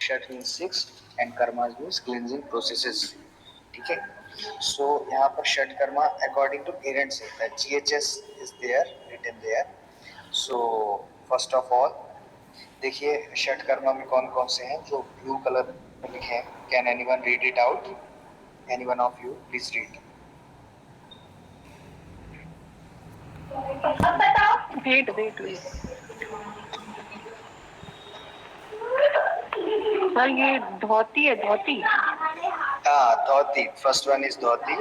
षट means 6 and karma means cleansing processes. ठीक है, so यहाँ पर shat karma according to parents होता है, GHS is there written there. So first of all देखिए षट कर्मा में कौन कौन से हैं जो ब्लू कलर में लिखे हैं। Can anyone read it out? Anyone of you please read. Wait sir, ये धोती है, धोती। हाँ dhoti, first one is dhoti.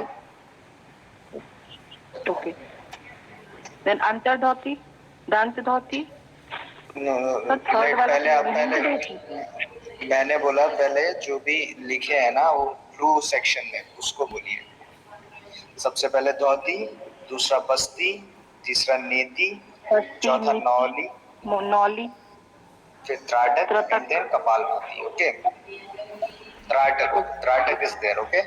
Okay, then antar dhoti, दंत धोती। पहले मैंने बोला पहले जो भी लिखे हैं ना वो ब्लू सेक्शन में उसको बोलिए। सबसे पहले धोती, दूसरा बस्ती, तीसरा नेति, चौथा नौली, नौली, फिर tratak and then kapalbhati. Okay, tratak is there. Okay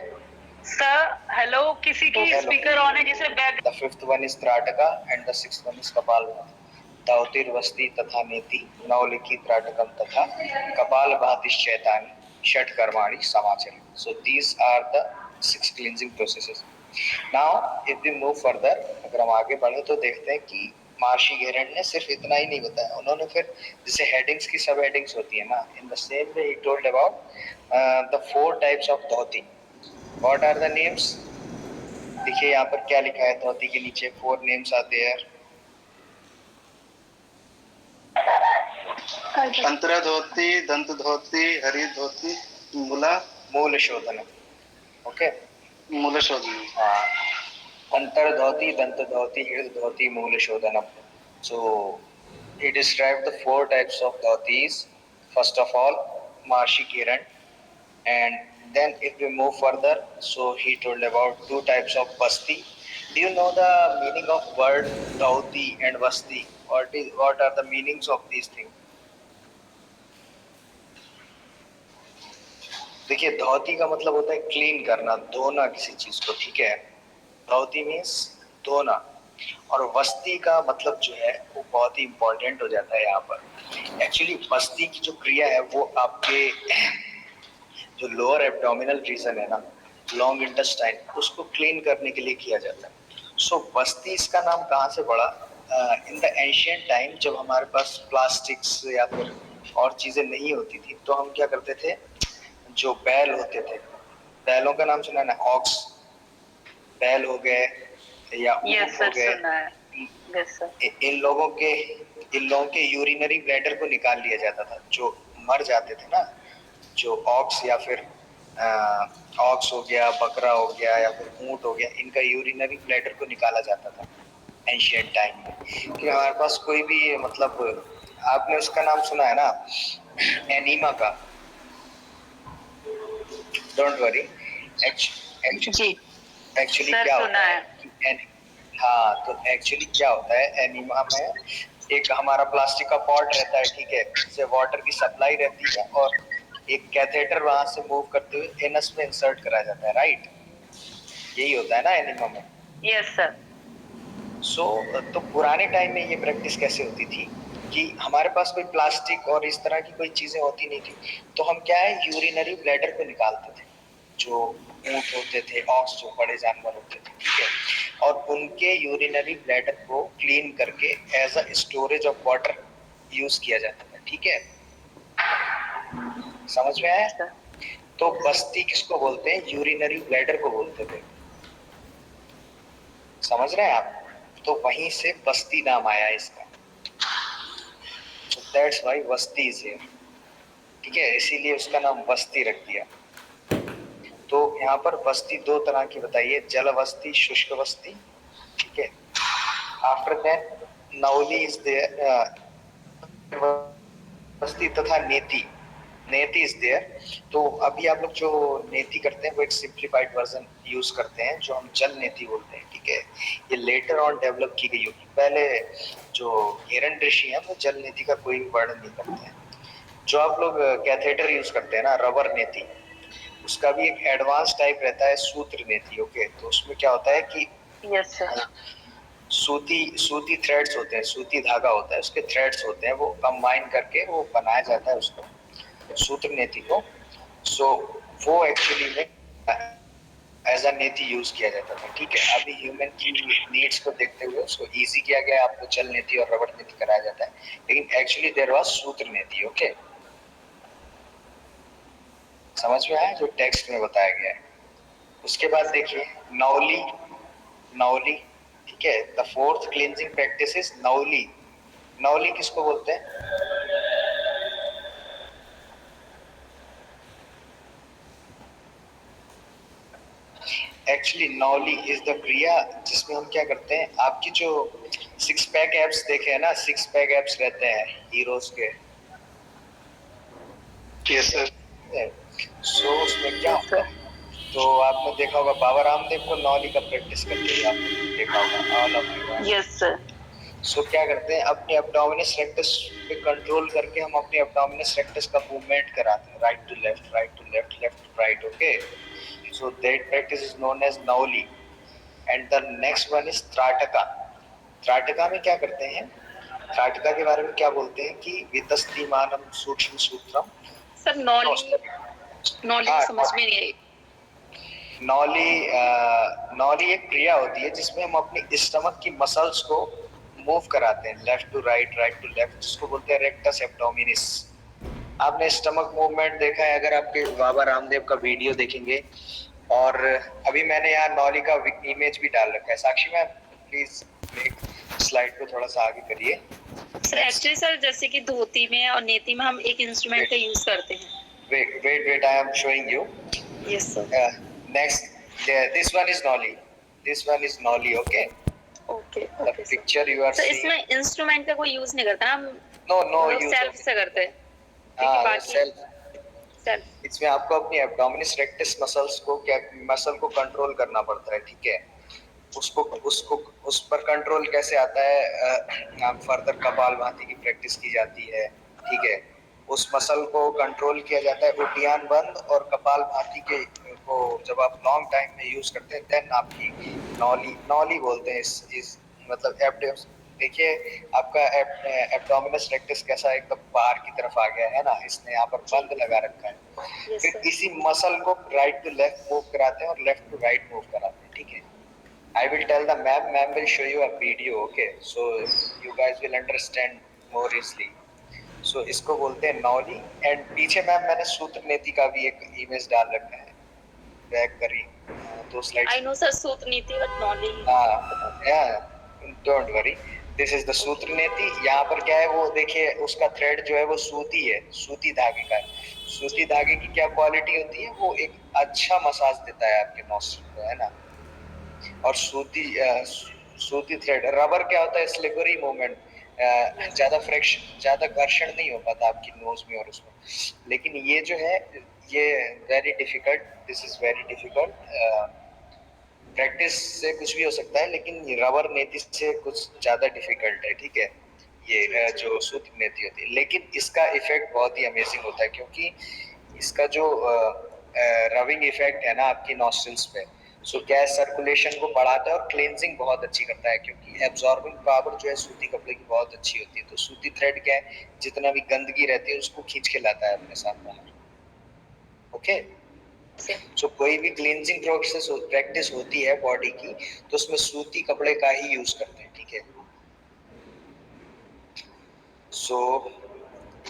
sir, hello, किसी की स्पीकर ऑन है जिसे back. The fifth one is trataka and the sixth one is kapalbhati. धौतिर्वस्ति तथा नेति, नौलिकी, त्राटकम तथा कपालभातिश्चैतानि षट कर्माणि समाचरेत्। So these are the 6 cleansing processes. Now if we move further, अगर हम आगे बढ़े तो देखते हैं कि महर्षि घेरंड ने सिर्फ इतना ही नहीं बताया, उन्होंने फिर जैसे हेडिंग्स की सब हेडिंग्स होती है ना, in the same way he told about the 4 types of dhoti. What are the names? देखिए यहाँ पर क्या लिखा है, धोती के नीचे 4 names are there. अंतर धोती, दंत धोती, हरि धोती, मूल शोधन। ओके, मूल शोधन। हाँ, अंतर धोती, दंत धोती, हृद धोती, मूल शोधनम। So he described the 4 types of dhotis. First of all, Maharishi Kiran, and then if we move further, so he told about 2 types of basti. Do you know the meaning of word dhoti and basti? What are the meanings of these things? देखिए धोती का मतलब होता है clean करना, धोना किसी चीज को। ठीक है, धोती मीन्स धोना। और वस्ती का मतलब जो है वो बहुत ही इंपॉर्टेंट हो जाता है यहाँ पर। एक्चुअली वस्ती की जो क्रिया है वो आपके जो लोअर एब्डोमिनल रीजन है ना, लॉन्ग इंटेस्टाइन, उसको क्लीन करने के लिए किया जाता है। सो वस्ती इसका नाम कहाँ से पड़ा? इन द एंशिएंट टाइम जब हमारे पास प्लास्टिक्स या फिर और चीजें नहीं होती थी तो हम क्या करते थे, जो बैल होते थे, बैलों का नाम सुना है ना, ऑक्स बैल हो गए या ऊंट हो गए, इन लोगों के यूरिनरी ब्लैडर को निकाल लिया जाता था। जो मर जाते थे ना, जो ऑक्स या फिर ऑक्स हो गया, बकरा हो गया या फिर ऊंट हो गया, इनका यूरिनरी ब्लैडर को निकाला जाता था एंशिएंट टाइम में। कि हमारे पास कोई भी मतलब, आपने उसका नाम सुना है ना, एनीमा का? डोंट वरी, एक्चुअली क्या होता है, हाँ तो एक्चुअली क्या होता है, एनीमा में एक हमारा प्लास्टिक का पॉट रहता है, ठीक है, जिससे वाटर की सप्लाई रहती है और एक कैथेटर वहां से मूव करते हुए एनस में इंसर्ट करा जाता है, राइट? यही होता है ना एनीमा में? Yes sir. सो तो पुराने टाइम में ये प्रैक्टिस कैसे होती थी कि हमारे पास कोई प्लास्टिक और इस तरह की कोई चीजें होती नहीं थी, तो हम क्या है, यूरिनरी ब्लैडर को निकालते थे। जो ऊंट होते थे, ऑक्स, जो बड़े जानवर होते थे, ठीक है, और उनके यूरिनरी ब्लैडर को क्लीन करके as a storage of water use किया जाता था। ठीक है, समझ में आया? तो बस्ती किसको बोलते हैं? यूरिनरी ब्लैडर को बोलते थे। समझ रहे हैं आप? तो वहीं से बस्ती नाम आया इसका। So that's why Basti is here। ठीक है, इसीलिए उसका नाम बस्ती रख दिया। तो यहाँ पर बस्ती 2 तरह की बताइए, जल बस्ती, शुष्क बस्ती। ठीक है, after that nauli is there, बस्ती तथा नेति, नेति इज देयर। तो अभी आप लोग जो नेति करते हैं वो एक सिंप्लीफाइड वर्जन यूज करते हैं, जो हम जल नेति बोलते हैं। ठीक है, ये लेटर ऑन डेवलप की गई होगी, पहले जो घेरन ऋषि हैं वो जल नेति का कोई वर्णन नहीं करते हैं। जो आप लोग कैथेटर यूज करते हैं ना, रबर नेति, उसका भी एक एडवांस टाइप रहता है, सूत्र नेति। ओके, तो उसमें क्या होता है कि यस सर, सूती थ्रेड्स होते हैं, सूती धागा होता है, उसके थ्रेड्स होते हैं, वो कंबाइन करके वो बनाया जाता है उसको। सूत्र नेति को। सो वो एक्चुअली में एज अ नेति यूज किया जाता था, ठीक है। अभी ह्यूमन की नीड्स को देखते हुए उसको इजी किया गया, आपको चल नीति और रबड़ नीति कराया जाता है, लेकिन एक्चुअली देयर वाज सूत्र नीति। ओके, समझ में आया जो टेक्स्ट में बताया गया है। उसके बाद देखिए नौली, नौली, ठीक है। The fourth cleansing practice is nauli. Nauli किसको बोलते हैं? एक्चुअली नौली इज द क्रिया जिसमें हम क्या करते हैं, आपकी जो सिक्स पैक एब्स देखे हैं ना, सिक्स पैक एब्स रहते हैं हीरोज के। Yes sir. सो उसमें क्या होता है, तो आपने देखा होगा बाबा रामदेव को नौली का प्रैक्टिस करते हुए आपने देखा होगा, all of you. Yes sir. So क्या करते हैं, अपने एब्डोमिनस रेक्टस पे कंट्रोल करके हम अपने एब्डोमिनस रेक्टस का मूवमेंट कराते हैं, right to left, right to left, left to right. Okay, so that practice is known as nauli. And the next one is trataka. Trataka में क्या करते हैं, त्राटका के बारे में क्या बोलते हैं कि वितस्तिमानम सूक्ष्म सूत्रम। सर नौली, नौली समझ में नहीं आई। नौली एक क्रिया होती है जिसमें हम अपनी स्टमक की मसल्स को मूव कराते हैं, left to right, right to left, जिसको बोलते हैं रेक्टस एब्डोमिनिस। आपने स्टमक मूवमेंट देखा है अगर आपके बाबा रामदेव का वीडियो देखेंगे, और अभी मैंने यहाँ नौली का इमेज भी डाल रखा है। साक्षी मैम प्लीज स्लाइड को थोड़ा सा आगे करिए। सर एक्चुअली सर जैसे कि धोती में और नेति में हम एक इंस्ट्रूमेंट का यूज करते हैं। Wait, wait, wait, I am showing you. Yes sir. Next, this one is nollie. This one is nollie, okay? Okay The okay sir. picture you are sir seeing. इसमें इंस्ट्रूमेंट का कोई use नहीं करता ना, हम No use self of से करते हैं। हाँ, बाकी self. सेल्फ। इसमें आपको अपनी एब्डोमिनस रेक्टस मसल्स को क्या मसल को कंट्रोल करना पड़ता है, ठीक है। उस पर कंट्रोल कैसे आता है, आप फर्दर कपालभाति की प्रैक्टिस की जाती है, ठीक है। उस मसल को कंट्रोल किया जाता है उद्यान बंद और कपालभाति के को जब आप लॉन्ग टाइम में यूज करते हैं, देन आपकी नौली, नौली बोलते हैं इस मतलब एब्डोमिनस। देखिए आपका एब्डोमिनस रेक्टस कैसा एकदम बाहर की तरफ आ गया है ना, इसने यहाँ पर बंद लगा रखा है। फिर इसी मसल को राइट टू लेफ्ट मूव कराते हैं और लेफ्ट टू राइट मूव कराते हैं, ठीक है। I will tell the ma'am will show you a video, okay? So you guys will understand more easily. So इसको बोलते हैं नौली। एंड पीछे मैम मैंने सूत्र नेति का भी एक इमेज डाल रखा है, बैक करी 2 स्लाइड्स। आई नो सर सूत्र नीति but Nauli. Don't worry, this is the सूत्र नेति। यहाँ पर क्या है वो देखिए, उसका थ्रेड जो है वो सूती है, सूती धागे का है। सूती धागे की क्या क्वालिटी होती है, वो एक अच्छा मसाज देता है आपके नॉस्ट्रिल को, है ना। और सूती थ्रेड, रबर क्या होता है, स्लिपरी मूवमेंट, ज्यादा फ्रिक्शन, ज्यादा घर्षण नहीं हो पाता आपकी नोज में और उसमें। लेकिन ये जो है ये very difficult, this is very difficult. Practice से कुछ भी हो सकता है, लेकिन रबर नेति से कुछ ज्यादा डिफिकल्ट है, ठीक है। ये जो सूत्र नेति होती है, लेकिन इसका इफेक्ट बहुत ही अमेजिंग होता है, क्योंकि इसका जो रबिंग इफेक्ट है ना आपकी नॉस्ट्रिल्स पे, सो गैस सर्कुलेशन को बढ़ाता है और क्लेंजिंग बहुत अच्छी करता है, क्योंकि एब्जॉर्बिंग पावर जो है सूती कपड़े की बहुत अच्छी होती है। तो सूती थ्रेड क्या है, जितना भी गंदगी रहती है उसको खींच के लाता है अपने साथ बाहर। ओके, सो कोई भी क्लींजिंग प्रोसेस प्रैक्टिस होती है बॉडी की, तो उसमें सूती कपड़े का ही यूज करते हैं, ठीक है। सो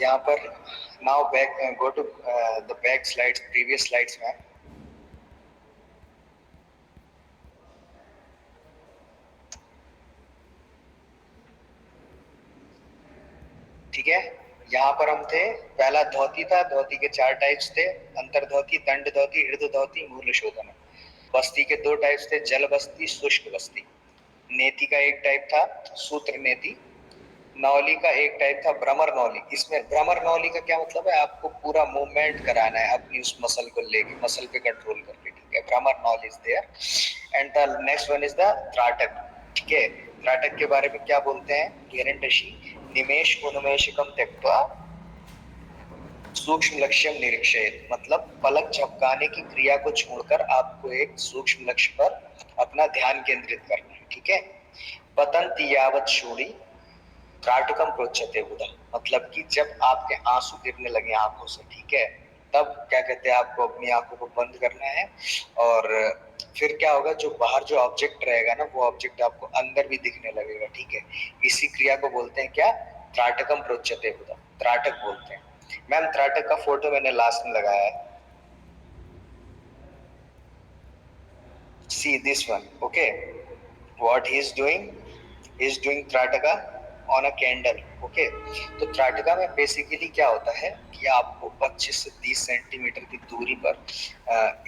यहाँ पर now back go to the back slides, previous slides में। ठीक है, यहाँ पर हम थे, पहला धोती था, धोती के 4 टाइप्स थे, अंतर धोती, दंड धोती, हृदय धोती, मूल शोधन। बस्ती के 2 टाइप्स थे, जल बस्ती, शुष्क बस्ती। नेति का एक टाइप था सूत्र नेति। नौली का एक टाइप था भ्रमर नौली। इसमें भ्रमर नौली का क्या मतलब है, आपको पूरा मूवमेंट कराना है अपनी उस मसल को लेके, मसल पे कंट्रोल करके, ठीक है। Bhramar nauli is there. And the next one is the tratak, ठीक है। त्राटक के बारे में क्या बोलते हैं, हिरण्यऋषि निमेष उन्मेषकम त्यक्त्वा सूक्ष्म लक्ष्यम निरीक्षेत, मतलब पलक झपकाने की क्रिया को छोड़कर आपको एक सूक्ष्म लक्ष्य पर अपना ध्यान केंद्रित करना है, ठीक है। पतंती यावत शूणी, त्राटकम प्रोच्यते बुधा, मतलब कि जब आपके आंसू गिरने लगे आंखों से, ठीक है, तब क्या कहते हैं, आपको अपनी आंखों को बंद करना है और फिर क्या होगा, जो बाहर जो ऑब्जेक्ट रहेगा ना, वो ऑब्जेक्ट आपको अंदर भी दिखने लगेगा, ठीक है। इसी क्रिया को बोलते हैं क्या, त्राटकम प्रोच्यते बुधा, त्राटक बोलते हैं। मैम त्राटक का फोटो मैंने लास्ट में लगाया है, see this one, okay, what he is doing Trataka on a candle, okay। तो त्राटका में बेसिकली क्या होता है कि आपको 25 से 30 सेंटीमीटर की दूरी पर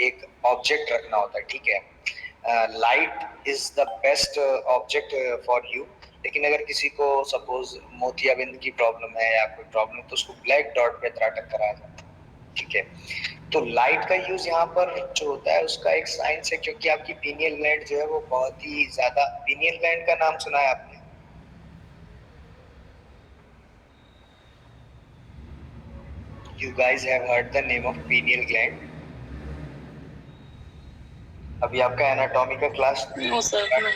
एक ऑब्जेक्ट रखना होता है, ठीक है। Light is the best object for you, लेकिन अगर किसी को सपोज मोतियाबिंद की प्रॉब्लम है या कोई प्रॉब्लम, तो उसको ब्लैक डॉट पे त्राटक कराया जाता है, ठीक है। तो लाइट का यूज यहाँ पर जो होता है उसका एक साइंस है, क्योंकि आपकी पीनियल ग्लैंड जो है वो बहुत ही ज्यादा, पीनियल ग्लैंड का नाम सुना है आपने? You guys have heard the name of pineal gland? अभी आपका एनाटॉमी का class? No sir, no.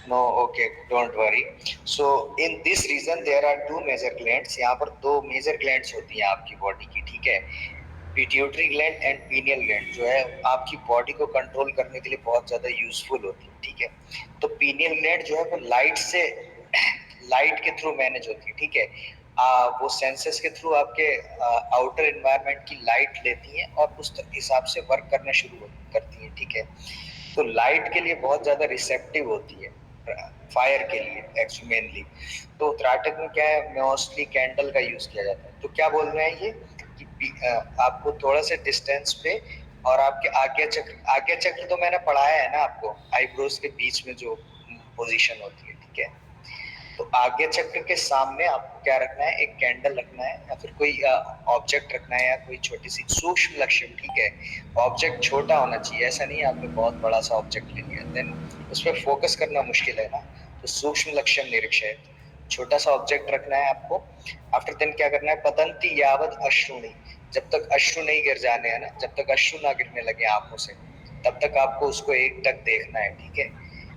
No, okay, don't worry. So in this region there are two major glands. यहाँ पर दो मेजर ग्लैंड्स होती हैं आपकी बॉडी की, ठीक है। Pituitary gland and pineal gland जो है आपकी बॉडी को कंट्रोल करने के लिए बहुत ज्यादा यूजफुल होती है, ठीक है। तो पीनियल ग्लैंड जो है वो लाइट के थ्रू मैनेज होती है, ठीक है। वो सेंसेस के थ्रू आपके आउटर एनवायरनमेंट की लाइट लेती हैं और उस हिसाब से वर्क करना शुरू करती हैं, ठीक है। तो लाइट के लिए बहुत ज्यादा रिसेप्टिव होती है, फायर के लिए एक्चुअली मेनली। तो त्राटक में क्या है, मोस्टली कैंडल का यूज किया जाता है। तो क्या बोल रहे हैं ये कि आपको थोड़ा सा डिस्टेंस पे और आपके आज्ञा चक्र तो मैंने पढ़ाया है ना आपको, आईब्रोज के बीच में जो पोजीशन होती है, ठीक है। तो आज्ञा चक्र के सामने आपको क्या रखना है, एक कैंडल रखना है या फिर कोई ऑब्जेक्ट रखना है या कोई छोटी सी सूक्ष्म लक्ष्य, ठीक है। ऑब्जेक्ट छोटा होना चाहिए, ऐसा नहीं है आपने बहुत बड़ा सा ऑब्जेक्ट ले लिया, देन उस पर फोकस करना मुश्किल है ना। तो सूक्ष्म लक्ष्य निरीक्षय, छोटा सा ऑब्जेक्ट रखना है आपको। आफ्टर देन क्या करना है, पतंती यावत अश्रुणी, जब तक अश्रु नहीं गिर जाने हैं ना, जब तक अश्रु ना गिरने लगे आंखों से, तब तक आपको उसको एक टक देखना है, ठीक है।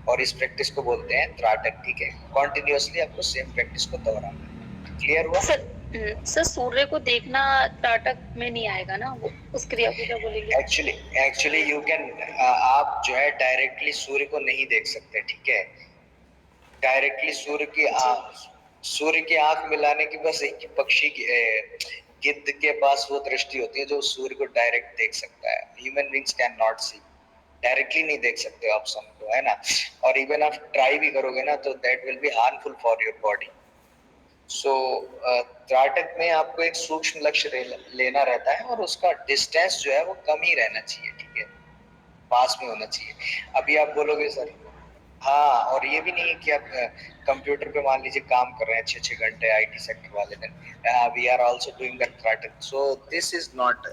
और इस प्रैक्टिस को बोलते हैं त्राटक, ठीक है। कॉन्टिन्यूअसली आपको सेम प्रैक्टिस को दोहराना है। क्लियर हुआ? सर सूर्य को देखना त्राटक में नहीं आएगा ना, वो उस क्रिया को क्या बोलेंगे? एक्चुअली यू कैन, आप जो है डायरेक्टली सूर्य को नहीं देख सकते, ठीक है। डायरेक्टली सूर्य की आंख मिलाने की बस एक पक्षी की गिद्ध के पास वो दृष्टि होती है जो सूर्य को डायरेक्ट देख सकता है। Human beings can not see, directly नहीं देख सकते आप सन को, है ना। और इवन आप ट्राई भी करोगे ना तो that will be harmful for your body. So tratak में आपको एक सूक्ष्म लक्ष्य लेना रहता है और उसका डिस्टेंस जो है वो कम ही रहना चाहिए, ठीक है, पास में होना चाहिए। अभी आप बोलोगे सर, हाँ, और ये भी नहीं है कि आप कंप्यूटर पे मान लीजिए काम कर रहे हैं 6-6 घंटे, आईटी सेक्टर वाले दिन, we are also doing that tratak, so this is not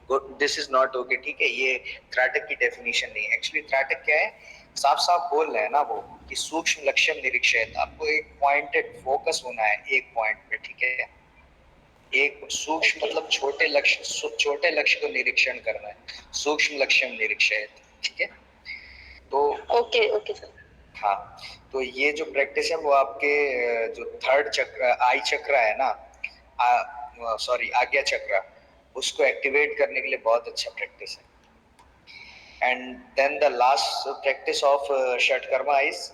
good, this is not okay, ठीक है। ये त्राटक की डेफिनेशन नहीं है। एक्चुअली त्राटक क्या है, साफ साफ बोल रहे हैं ना वो कि सूक्ष्म लक्ष्य निरीक्षण, आपको एक पॉइंटेड फोकस होना है एक पॉइंट पे, ठीक है। एक सूक्ष्म मतलब छोटे लक्ष्य को निरीक्षण करना है, सूक्ष्म लक्ष्य निरीक्षण, ठीक है। तो ओके सर। हाँ, तो ये जो प्रैक्टिस है वो आपके जो थर्ड चक्र, आई चक्र है ना, सॉरी आज्ञा चक्र, उसको एक्टिवेट करने के लिए बहुत अच्छा प्रैक्टिस है। And then the last practice of shatkarma is,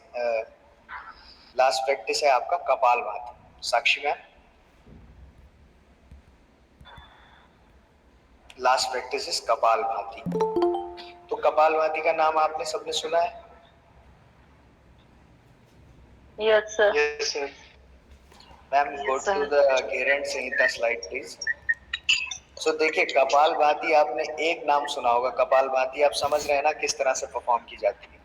last practice है आपका kapalbhati. Sakshi ma'am, last practice is kapalbhati. तो कपालभाति का नाम आपने सबने सुना है? Yes sir. Yes sir. Ma'am go Yes, sir. To the Gherand Samhita slide please. So देखिए, कपालभाति आपने एक नाम सुना होगा, कपालभाति आप समझ रहे हैं ना किस तरह से परफॉर्म की जाती है?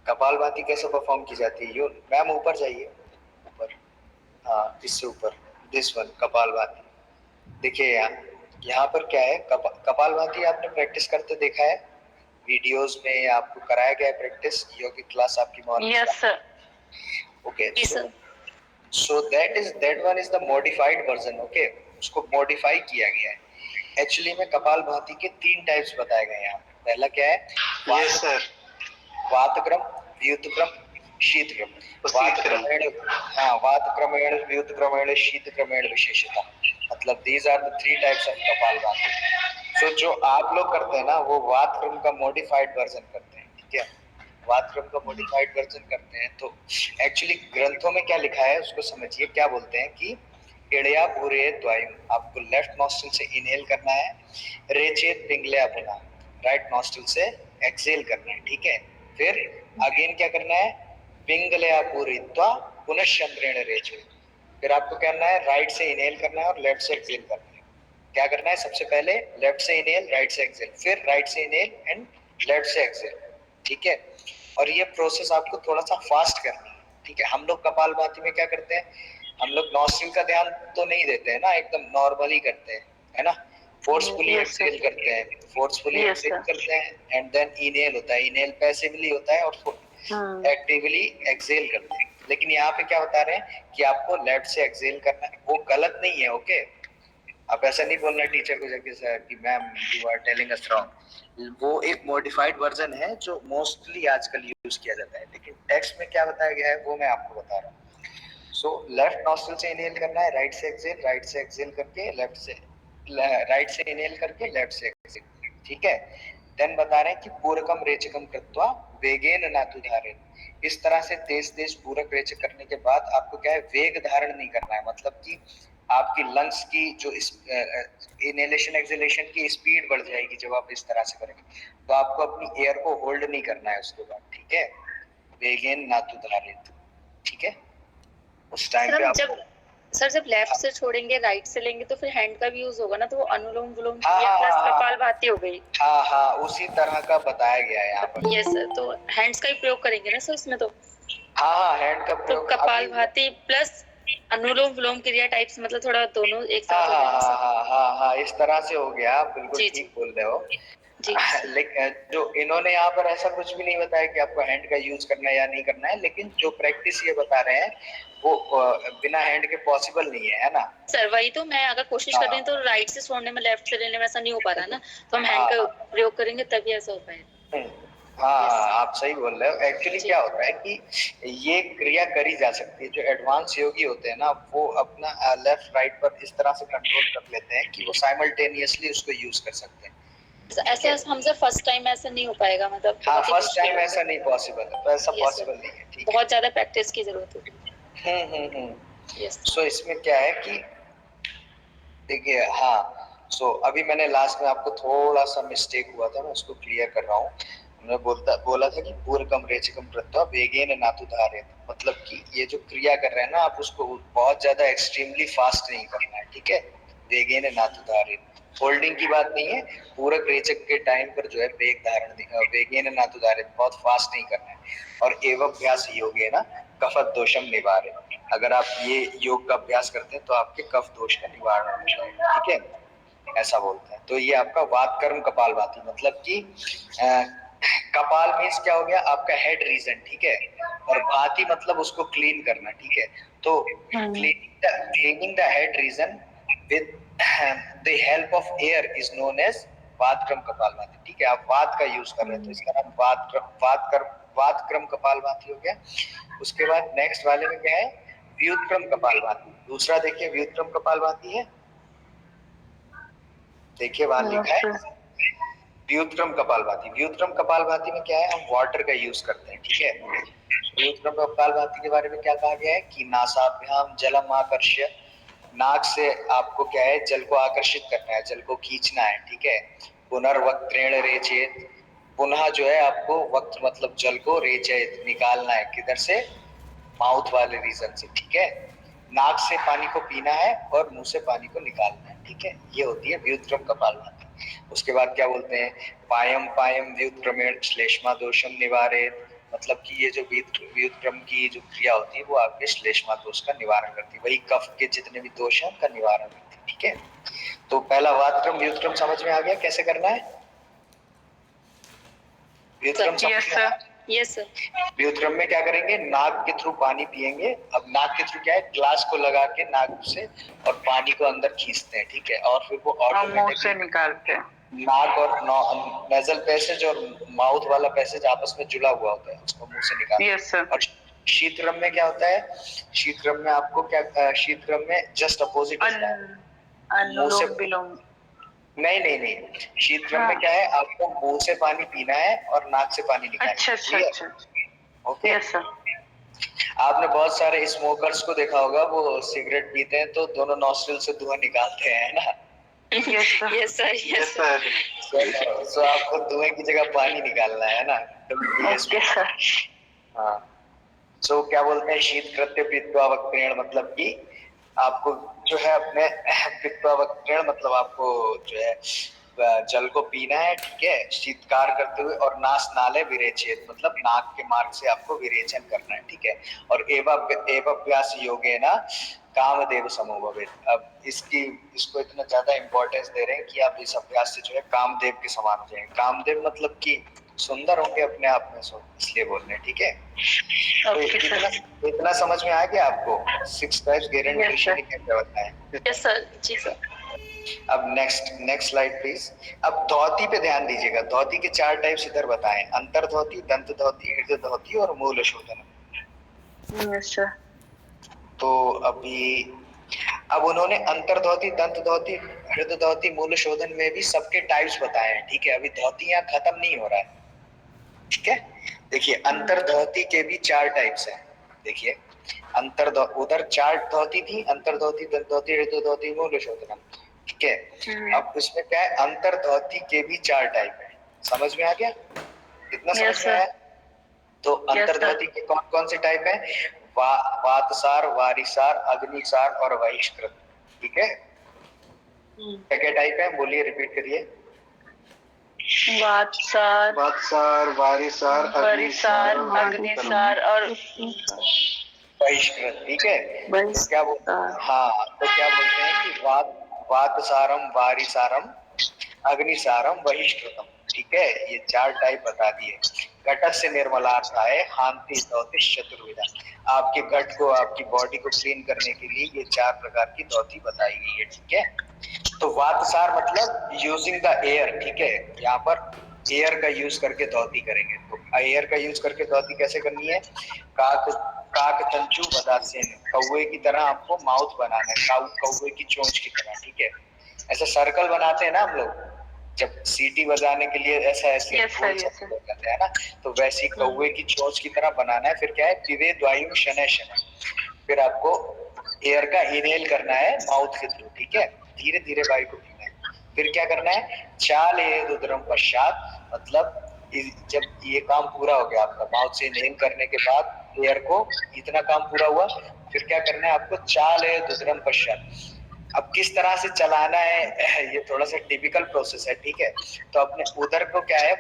कपालभाति कैसे परफॉर्म की जाती है? यू मैम ऊपर जाइए, ऊपर, हाँ इससे ऊपर, दिस वन कपालभाति। देखिए यहाँ पर क्या है, कपालभाति आपने प्रैक्टिस करते देखा है वीडियोस में, आपको कराया गया है प्रैक्टिस, योगिक क्लास आपकी मॉर्निंग? Yes sir. ओके, जी sir. So that one is the modified version, okay. उसको मॉडिफाई किया गया है। एक्चुअली में कपालभाति के 3 टाइप्स बताए गए हैं यहाँ पे। पहला क्या है, यस सर। वातक्रम, व्युतक्रम, शीतक्रम। शीतक्रम। वात क्रमेण, व्युत क्रमेण, शीत क्रमेण विशेषता, मतलब these are the 3 types of kapalbhati. So जो आप लोग करते हैं ना वो वात क्रम का मॉडिफाइड वर्जन करते हैं, ठीक है, वात क्रम का मॉडिफाइड वर्जन करते हैं। तो एक्चुअली ग्रंथों में क्या लिखा है उसको समझिए, क्या बोलते हैं कि इड़या पूरे द्वायुम, आपको लेफ्ट नॉस्ट्रिल से इनहेल करना है, रेचेत पिंगल्या पुनः, राइट नॉस्ट्रिल से एक्सहेल करना है, ठीक है। फिर अगेन क्या करना है, पिंगल्या पूरित्वा पुनः चंद्रेण रेचेत, फिर आपको करना है राइट से इनहेल करना है और लेफ्ट से एक्सहेल करना है। क्या करना है, सबसे पहले लेफ्ट से इनहेल, राइट से एक्सहेल, फिर राइट से इनहेल एंड लेफ्ट से एक्सहेल, ठीक है। और ये प्रोसेस आपको थोड़ा सा फास्ट करना है, ठीक है। हम लोग कपालभाति में क्या करते हैं, हम लोग नॉस्ट्रिल का ध्यान तो नहीं देते हैं ना, एकदम नॉर्मली करते हैं, है ना, फोर्सफुली Yes, एक्सहेल sir. करते हैं, फोर्सफुली Yes, एक्सहेल sir. करते हैं एंड देन इनहेल होता है, इनहेल पैसिवली होता है और एक्टिवली एक्सहेल करते हैं। लेकिन यहाँ पे क्या बता रहे हैं कि आपको लेफ्ट से एक्सहेल करना है, वो गलत नहीं है, ओके। आप ऐसा नहीं बोलना टीचर को जाके सर कि ma'am you are telling us wrong, वो एक मॉडिफाइड वर्जन है जो मोस्टली आजकल यूज किया जाता है, लेकिन टेक्स्ट में क्या बताया गया है वो मैं आपको बता रहा हूँ। सो लेफ्ट नॉस्ट्रिल से इनहेल करना है, राइट से एक्सहेल करके लेफ्ट से, राइट से इनहेल करके लेफ्ट से एक्सहेल, ठीक है। देन बता रहे हैं कि पूरकम रेचकम कृत्वा वेगेन नातु धारेन, इस तरह से तेज तेज पूरक रेचक करने के बाद आपको क्या है, वेग धारण नहीं करना है, मतलब कि आपकी लंग्स की जो इनहेलेशन एक्सहेलेशन की स्पीड बढ़ जाएगी जब आप इस तरह से करेंगे, तो आपको अपनी एयर को होल्ड नहीं करना है उसके बाद, ठीक है, वेगेन नातु धारेन, ठीक है। उस टाइम पे आप जब लेफ्ट से छोड़ेंगे राइट से लेंगे तो फिर हैंड का भी यूज होगा ना, तो वो अनुलोम विलोम हाँ, क्रिया प्लस हाँ, कपालभाति हो गई। हाँ उसी तरह का बताया गया है यहाँ पर। यस सर, तो हैंड्स का ही प्रयोग करेंगे ना सर इसमें, तो हाँ हैंड का तो प्रयोग कपालभाति प्लस अनुलोम विलोम क्रिया टाइप्स, मतलब थोड़ा दोनों एक साथ हो गया ना सर। हाँ इस तरह से हो गया, आप बिल्कुल जी, ठीक बोल रहे हो। जी लेकिन जो इन्होंने यहाँ पर ऐसा कुछ भी नहीं बताया कि आपको हैंड का यूज करना है या नहीं करना है, लेकिन जो प्रैक्टिस ये बता रहे हैं वो बिना हैंड के पॉसिबल नहीं है ना सर। वही तो मैं अगर कोशिश कर रही हूँ तो राइट से छोड़ने में लेफ्ट से लेने में ऐसा नहीं हो पा रहा ना, तो हम हैंड का प्रयोग करेंगे तभी ऐसा हो पाएगा। हाँ आप सही बोल रहे हो। एक्चुअली क्या होता है कि ये क्रिया करी जा सकती है, जो एडवांस योगी होते हैं ना वो अपना लेफ्ट राइट पर इस तरह से कंट्रोल कर लेते हैं कि वो साइमल्टेनियसली उसको यूज कर सकते हैं। ऐसा हमसे फर्स्ट टाइम ऐसा नहीं हो पाएगा, मतलब हाँ फर्स्ट टाइम ऐसा नहीं पॉसिबल है, तो ऐसा पॉसिबल नहीं है, ठीक है, बहुत ज्यादा प्रैक्टिस की जरूरत होगी। सो इसमें क्या है कि देखिए, हाँ सो अभी मैंने लास्ट में आपको थोड़ा सा मिस्टेक हुआ था, मैं उसको क्लियर कर रहा हूँ। हमने बोला था कि पूर्वकम रेचकम कृत्वा वेगेन नातु धारेत, मतलब कि ये जो क्रिया कर रहे हैं ना आप उसको बहुत ज्यादा एक्सट्रीमली फास्ट नहीं करना है, ठीक है, वेगेन नातु धारेत, होल्डिंग की बात नहीं है, पूरक रेचक के टाइम पर जो है वेग धारण वेगेन नातु धारेत बहुत फास्ट नहीं करना है। और एवाभ्यास योगेन कफत दोषम निवारे, अगर आप ये योग का अभ्यास करते हैं तो आपके कफ दोष का निवारण हो जाएगा, ठीक है, ऐसा बोलते हैं। तो ये आपका वात कर्म कपालभाति, मतलब कि कपाल मीन्स क्या हो गया, आपका हेड रीजन, ठीक है, और भाति मतलब उसको क्लीन करना, ठीक है। तो cleaning the head region with the help of air is known as वात क्रम कपालभाति, ठीक है। आप वात का यूज कर रहे हैं तो इसका नाम वात क्रम कपालभाति हो गया। उसके बाद नेक्स्ट वाले में क्या है, व्युत्क्रम कपालभाति। दूसरा देखिए व्युत्क्रम कपालभाति है, देखिए वहां लिखा है व्युत्क्रम कपालभाति। व्युत्क्रम कपालभाति में क्या है, हम वाटर का यूज करते हैं, ठीक है। व्युत्क्रम कपालभाति के बारे में क्या कहा गया है कि नासाभ्याम जलम आकर्ष्य, नाक से आपको क्या है जल को आकर्षित करना है, जल को खींचना है, ठीक है। पुनर्वक्त्रेण रेचेत, पुनः जो है आपको वक्त मतलब जल को रेचेत निकालना है, किधर से, माउथ वाले रीजन से, ठीक है। नाक से पानी को पीना है और मुंह से पानी को निकालना है, ठीक है, ये होती है व्युत्क्रम कपालभाति। उसके बाद क्या बोलते हैं, पायम पायम व्युत्क्रमेण श्लेष्मा दोषम निवारेत, मतलब कि ये जो व्युत्क्रम की जो क्रिया होती है वो आपके श्लेष्मा दोष का निवारण करती है, वही कफ के जितने भी दोष हैं उनका निवारण करती है, ठीक है। तो पहला वातक्रम व्युत्क्रम समझ में आ गया कैसे करना है, व्युत्क्रम यस सर। व्युत्क्रम में क्या करेंगे, नाक के थ्रू पानी पिएंगे। अब नाक के थ्रू क्या है, ग्लास को लगा के नाक से और पानी को अंदर खींचते हैं, ठीक है, और फिर वो ऑटोमेटिकली निकालते हैं। नाक और नेजल पैसेज और माउथ वाला पैसेज आपस में जुड़ा हुआ होता है, उसको मुंह से निकालते हैं। शीतक्रम में क्या होता है? शीतक्रम में आपको क्या, शीतक्रम में जस्ट अपोजिट होता है। मुंह से अनुलोम विलोम। नहीं नहीं नहीं, शीतक्रम में क्या है, आपको मुंह से पानी पीना है और नाक से पानी निकालना अच्छा है। अच्छा Clear? अच्छा। ओके। Yes sir. आपने बहुत सारे स्मोकर्स को देखा होगा, वो सिगरेट पीते हैं तो दोनों नॉस्ट्रिल से धुआं निकालते हैं ना। Yes sir. Yes sir, yes sir. So आपको धुएं की जगह पानी निकालना है ना, तभी ओके सर। हाँ। सो क्या बोलते हैं, शीत कृत्य पित्वावक्त्रेण, मतलब कि आपको जो है अपने पित्वावक्त्रेण मतलब आपको जो है जल को पीना है, ठीक है, शीतकार करते हुए, और नास नाले विरेचेत मतलब नाक के मार्ग से आपको विरेचन करना है, ठीक है। और एवाभ्यास योगेन कामदेव समोभवेत्। अब इसको इतना ज्यादा इंपॉर्टेंस दे रहे हैं कि आप इस अभ्यास से जो है कामदेव के समान हो जाएंगे। कामदेव मतलब कि सुंदर होंगे अपने आप में, सो इसलिए बोल रहे हैं, ठीक है। तो ओके सर। इतना समझ में आ गया आपको 6 टाइप्स गारंटी Yes, क्या क्या होता है? यस सर, जी सर। अब नेक्स्ट स्लाइड प्लीज। अब धोती पे ध्यान दीजिएगा। धोती के 4 टाइप्स इधर बताएं, अंतर धोती, दंत धोती, हृदय धोती और मूल शोधन। Yes sir. तो अब उन्होंने अंतर धोती, दंत धोती, हृदय धोती, मूल शोधन में भी सबके टाइप्स बताए हैं, ठीक है। अभी धोती यहाँ खत्म नहीं हो रहा है, ठीक है। देखिए अंतर धोती के भी 4 टाइप्स हैं। देखिए उधर 4 धोती थी, अंतर धोती, दंत धोती, हृदय धोती, मूल शोधन, ठीक है। अब इसमें क्या है, अंतर धोती के भी 4 टाइप है। समझ में आ गया? इतना समझ Yes, में sir. आया? तो Yes, अंतर sir. धोती के कौन कौन से टाइप है? वातसार, वारिसार, अग्निसार और वहिष्कृत, ठीक है। क्या क्या टाइप है, बोलिए, रिपीट करिए। वातसार, वारिसार, वरिसार, अग्निसार और बहिष्कृत, ठीक है। तो क्या बोलते हैं, हाँ, तो क्या बोलते हैं कि वातसारम, वारिसारम, अग्निसारम, बहिष्कृतम, ठीक है। ये 4 टाइप बता दिए। घटक से निर्मलार्थ आए, हांति धौतिष चतुर्विधा। आपके घट को, आपकी बॉडी को क्लीन करने के लिए ये 4 प्रकार की धौती बताई गई है, ठीक है। तो वातसार मतलब यूजिंग द एयर, ठीक है। यहाँ पर एयर का यूज करके धौती करेंगे। तो एयर का यूज करके धौती कैसे करनी है? काक तंचु बदासेन, कौवे की तरह आपको माउथ बनाना है, कौवे की चोंच की तरह, ठीक है। ऐसा सर्कल बनाते हैं ना हम लोग, जब सीटी बजाने के लिए ऐसा ऐसे गोल सर्कल हो जाता है ना, तो वैसी कौवे की चोंच की तरह बनाना है। फिर क्या है, पिबेद वायु शनैः शनैः, फिर आपको एयर का इनहेल करना है माउथ के थ्रू, ठीक है। धीरे धीरे वायु को पीना है। फिर क्या करना है, चाल उदरम पश्चात, मतलब जब ये काम पूरा हो गया आपका, माउथ से इनहेल करने के बाद एयर को, इतना काम पूरा हुआ, फिर क्या करना है आपको, चाल उदरम पश्चात। अब किस तरह से चलाना है, ये थोड़ा सा टिपिकल प्रोसेस है, ठीक है। तो अपने उदर को क्या है,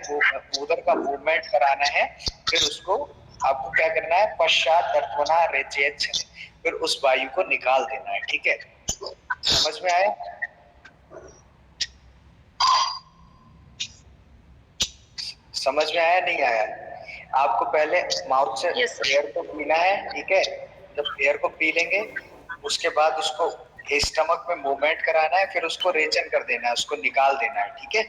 उदर का मूवमेंट कराना है। फिर उसको आपको क्या करना है, पश्चात दर्पणा रेचेत, फिर उस वायु को निकाल देना है, ठीक है। समझ में आया? समझ में आया, नहीं आया? आपको पहले माउथ से एयर को पीना है, ठीक है। जब एयर को पी लेंगे, उसके बाद उसको स्टमक में मूवमेंट कराना है, फिर उसको रेचन कर देना है, उसको निकाल देना है, ठीक है।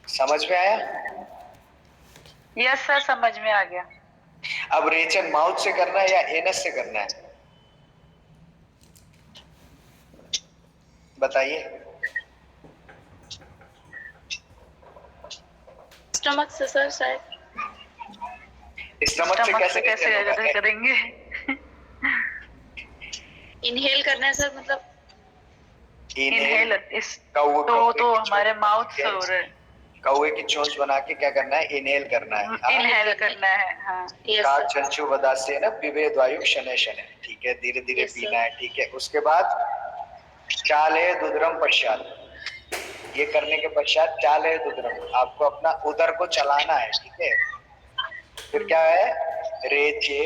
समझ में आया? यस सर, समझ में आ गया। अब रेचन माउथ से करना है या एनस से करना है, बताइए। स्टमक से सर, शायद स्टमक से कैसे करेंगे? इनहेल करना है सर, मतलब इनहेल तो हमारे माउथ से हो रहा है। कौवे की चोंच बना के क्या करना है, इनहेल करना है, इनहेल करना है, हाँ। काक चंचू बदासे ना पिबेद वायु शनैः शनैः, ठीक है। धीरे धीरे पीना है, ठीक है। उसके बाद चाले दुदरम पश्चात, ये करने के पश्चात चाले दुदरम, आपको अपना उदर को चलाना है, ठीक है। फिर क्या है, रेचे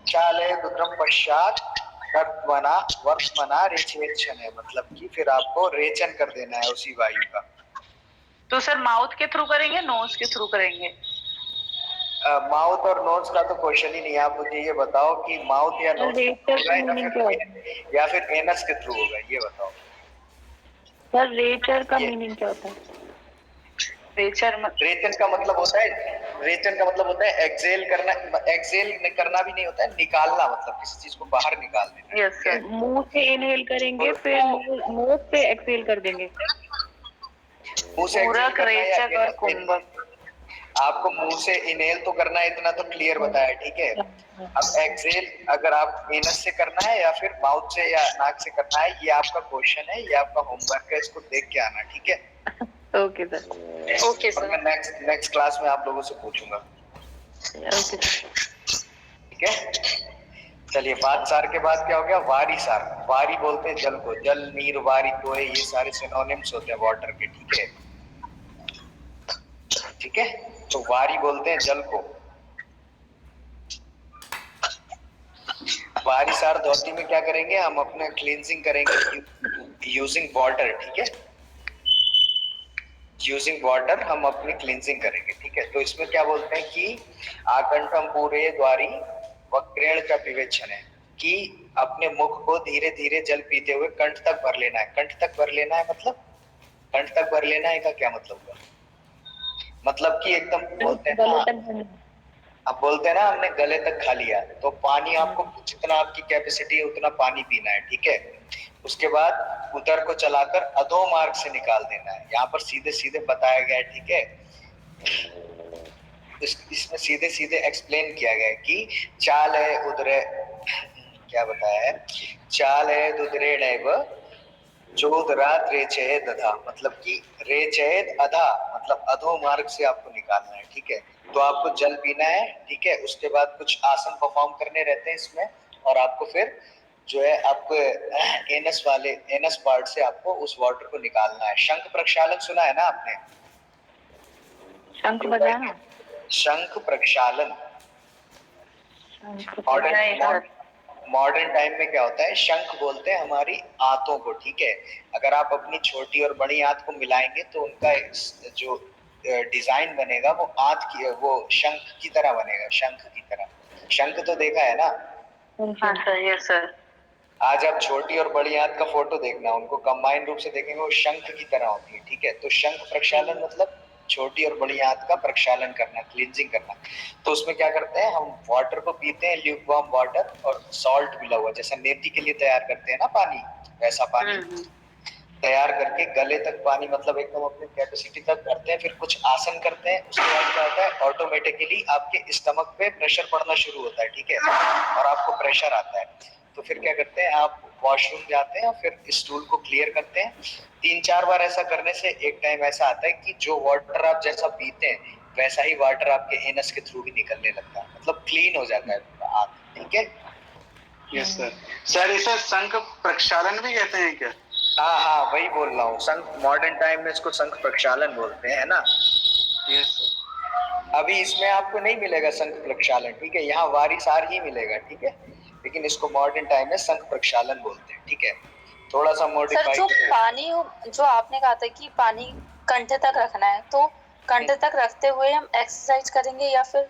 चाले दुदरम पश्चात वर्तमना रेचेक्षण है, मतलब कि फिर आपको रेचन कर देना है उसी वायु का। तो सर माउथ के थ्रू करेंगे, नोज के थ्रू करेंगे? माउथ और नोज का तो क्वेश्चन ही नहीं है। आप मुझे ये बताओ कि माउथ या नोज या फिर एनस के थ्रू होगा, ये बताओ सर। रेचर का मीनिंग क्या होता है? रेचन का मतलब होता है एक्सेल करना। एक्सेल करना भी नहीं होता है, निकालना, मतलब किसी चीज को बाहर निकाल देना। यस सर, मुंह से इनहेल करेंगे फिर मुंह से एक्सहेल कर देंगे। मुंह से exhale पूरक, करना है या रेचक और कुंभक। आपको मुंह से इनहेल तो करना है, इतना तो क्लियर बताया, ठीक है। अब एक्सेल अगर आप एनस से करना है या फिर माउथ से या नाक से करना है, ये आपका क्वेश्चन है, ये आपका होमवर्क है, इसको देख के आना, ठीक है। Okay sir. ओके और मैं सर। नेक्स्ट क्लास में आप लोगों से पूछूंगा, ओके सर। ठीक है। चलिए, बात सार के बाद क्या हो गया, वारी सार। वारी बोलते हैं जल को, जल, नीर, वारी, तोय, ये सारे सिनोनिम्स होते हैं वाटर के, ठीक है। ठीक है, तो वारी बोलते हैं जल को। वारी सार धोती में क्या करेंगे, हम अपना क्लींजिंग करेंगे यूजिंग वाटर, ठीक है। यूजिंग वाटर हम अपनी क्लींजिंग करेंगे, ठीक है। तो इसमें क्या बोलते हैं कि आकंठम पूरे द्वारी वक्रेण का विवेचन है, कि अपने मुख को धीरे धीरे जल पीते हुए कंठ तक भर लेना है। कंठ तक भर लेना है मतलब, कंठ तक भर लेना है का क्या मतलब हुआ, मतलब कि एकदम बोलते हैं ना, अब बोलते हैं ना हमने गले तक खा लिया, तो पानी आपको जितना आपकी कैपेसिटी है उतना पानी पीना है, ठीक है। उसके बाद उदर को चलाकर अधो मार्ग से निकाल देना है। यहाँ पर सीधे सीधे बताया गया है, ठीक है। इसमें सीधे सीधे एक्सप्लेन किया गया है कि चाल है उदरे, क्या बताया है, चाल है उदरे नैव चोदरात रेचेद दधा, मतलब कि रेचेद अधा मतलब अधो मार्ग से आपको निकालना है, ठीक है। तो आपको जल पीना है, ठीक है। उसके बाद कुछ आसन परफॉर्म करने रहते हैं इसमें, और आपको फिर जो है आपको एनस पार्ट से आपको उस वाटर को निकालना है। शंख प्रक्षालन सुना है ना आपने, शंख बजाना, शंख प्रक्षालन। मॉडर्न टाइम में क्या होता है, शंख बोलते हैं हमारी आंतों को, ठीक है। अगर आप अपनी छोटी और बड़ी आंत को मिलाएंगे तो उनका जो डिजाइन बनेगा वो आंत की, वो शंख की तरह बनेगा, शंख की तरह। शंख तो देखा है ना। हाँ सर, यस सर। आज आप छोटी और बड़ी आंत का फोटो देखना, उनको कंबाइन रूप से देखेंगे वो शंख की तरह होती है, ठीक है। तो शंख प्रक्षालन मतलब छोटी और बड़ी आंत का प्रक्षालन करना, क्लींजिंग करना। तो उसमें क्या करते हैं, हम वाटर को पीते हैं, ल्यूकवार्म वाटर और सॉल्ट मिला हुआ, जैसा नेती के लिए तैयार करते हैं ना पानी, वैसा पानी तैयार करके गले तक पानी, मतलब एकदम अपनी कैपेसिटी तक करते हैं। फिर कुछ आसन करते हैं, उसके बाद क्या होता है, ऑटोमेटिकली आपके स्टमक पे प्रेशर पड़ना शुरू होता है, ठीक है, और आपको प्रेशर आता है। तो फिर क्या करते हैं, आप वॉशरूम जाते हैं और फिर स्टूल को क्लियर करते हैं। 3-4 बार ऐसा करने से एक टाइम ऐसा आता है कि जो वाटर आप जैसा पीते हैं वैसा ही वाटर आपके एनस के थ्रू भी निकलने लगता है, मतलब क्लीन हो जाता है पूरा आंत, ठीक है। Yes sir. सर इसे शंख प्रक्षालन भी कहते हैं क्या? हाँ हाँ, वही बोल रहा हूँ, शंख, मॉडर्न टाइम में इसको शंख प्रक्षालन बोलते हैं, है ना। Yes sir. अभी इसमें आपको नहीं मिलेगा शंख प्रक्षालन, ठीक है, यहाँ वारिसार ही मिलेगा, ठीक है। लेकिन इसको मॉडर्न टाइम में शंख प्रक्षालन बोलते हैं, ठीक है। थोड़ा सा सर मॉडिफाई। जो पानी, जो आपने कहा था कि पानी कंठ तक रखना है, तो कंठ तक रखते हुए हम एक्सरसाइज करेंगे या फिर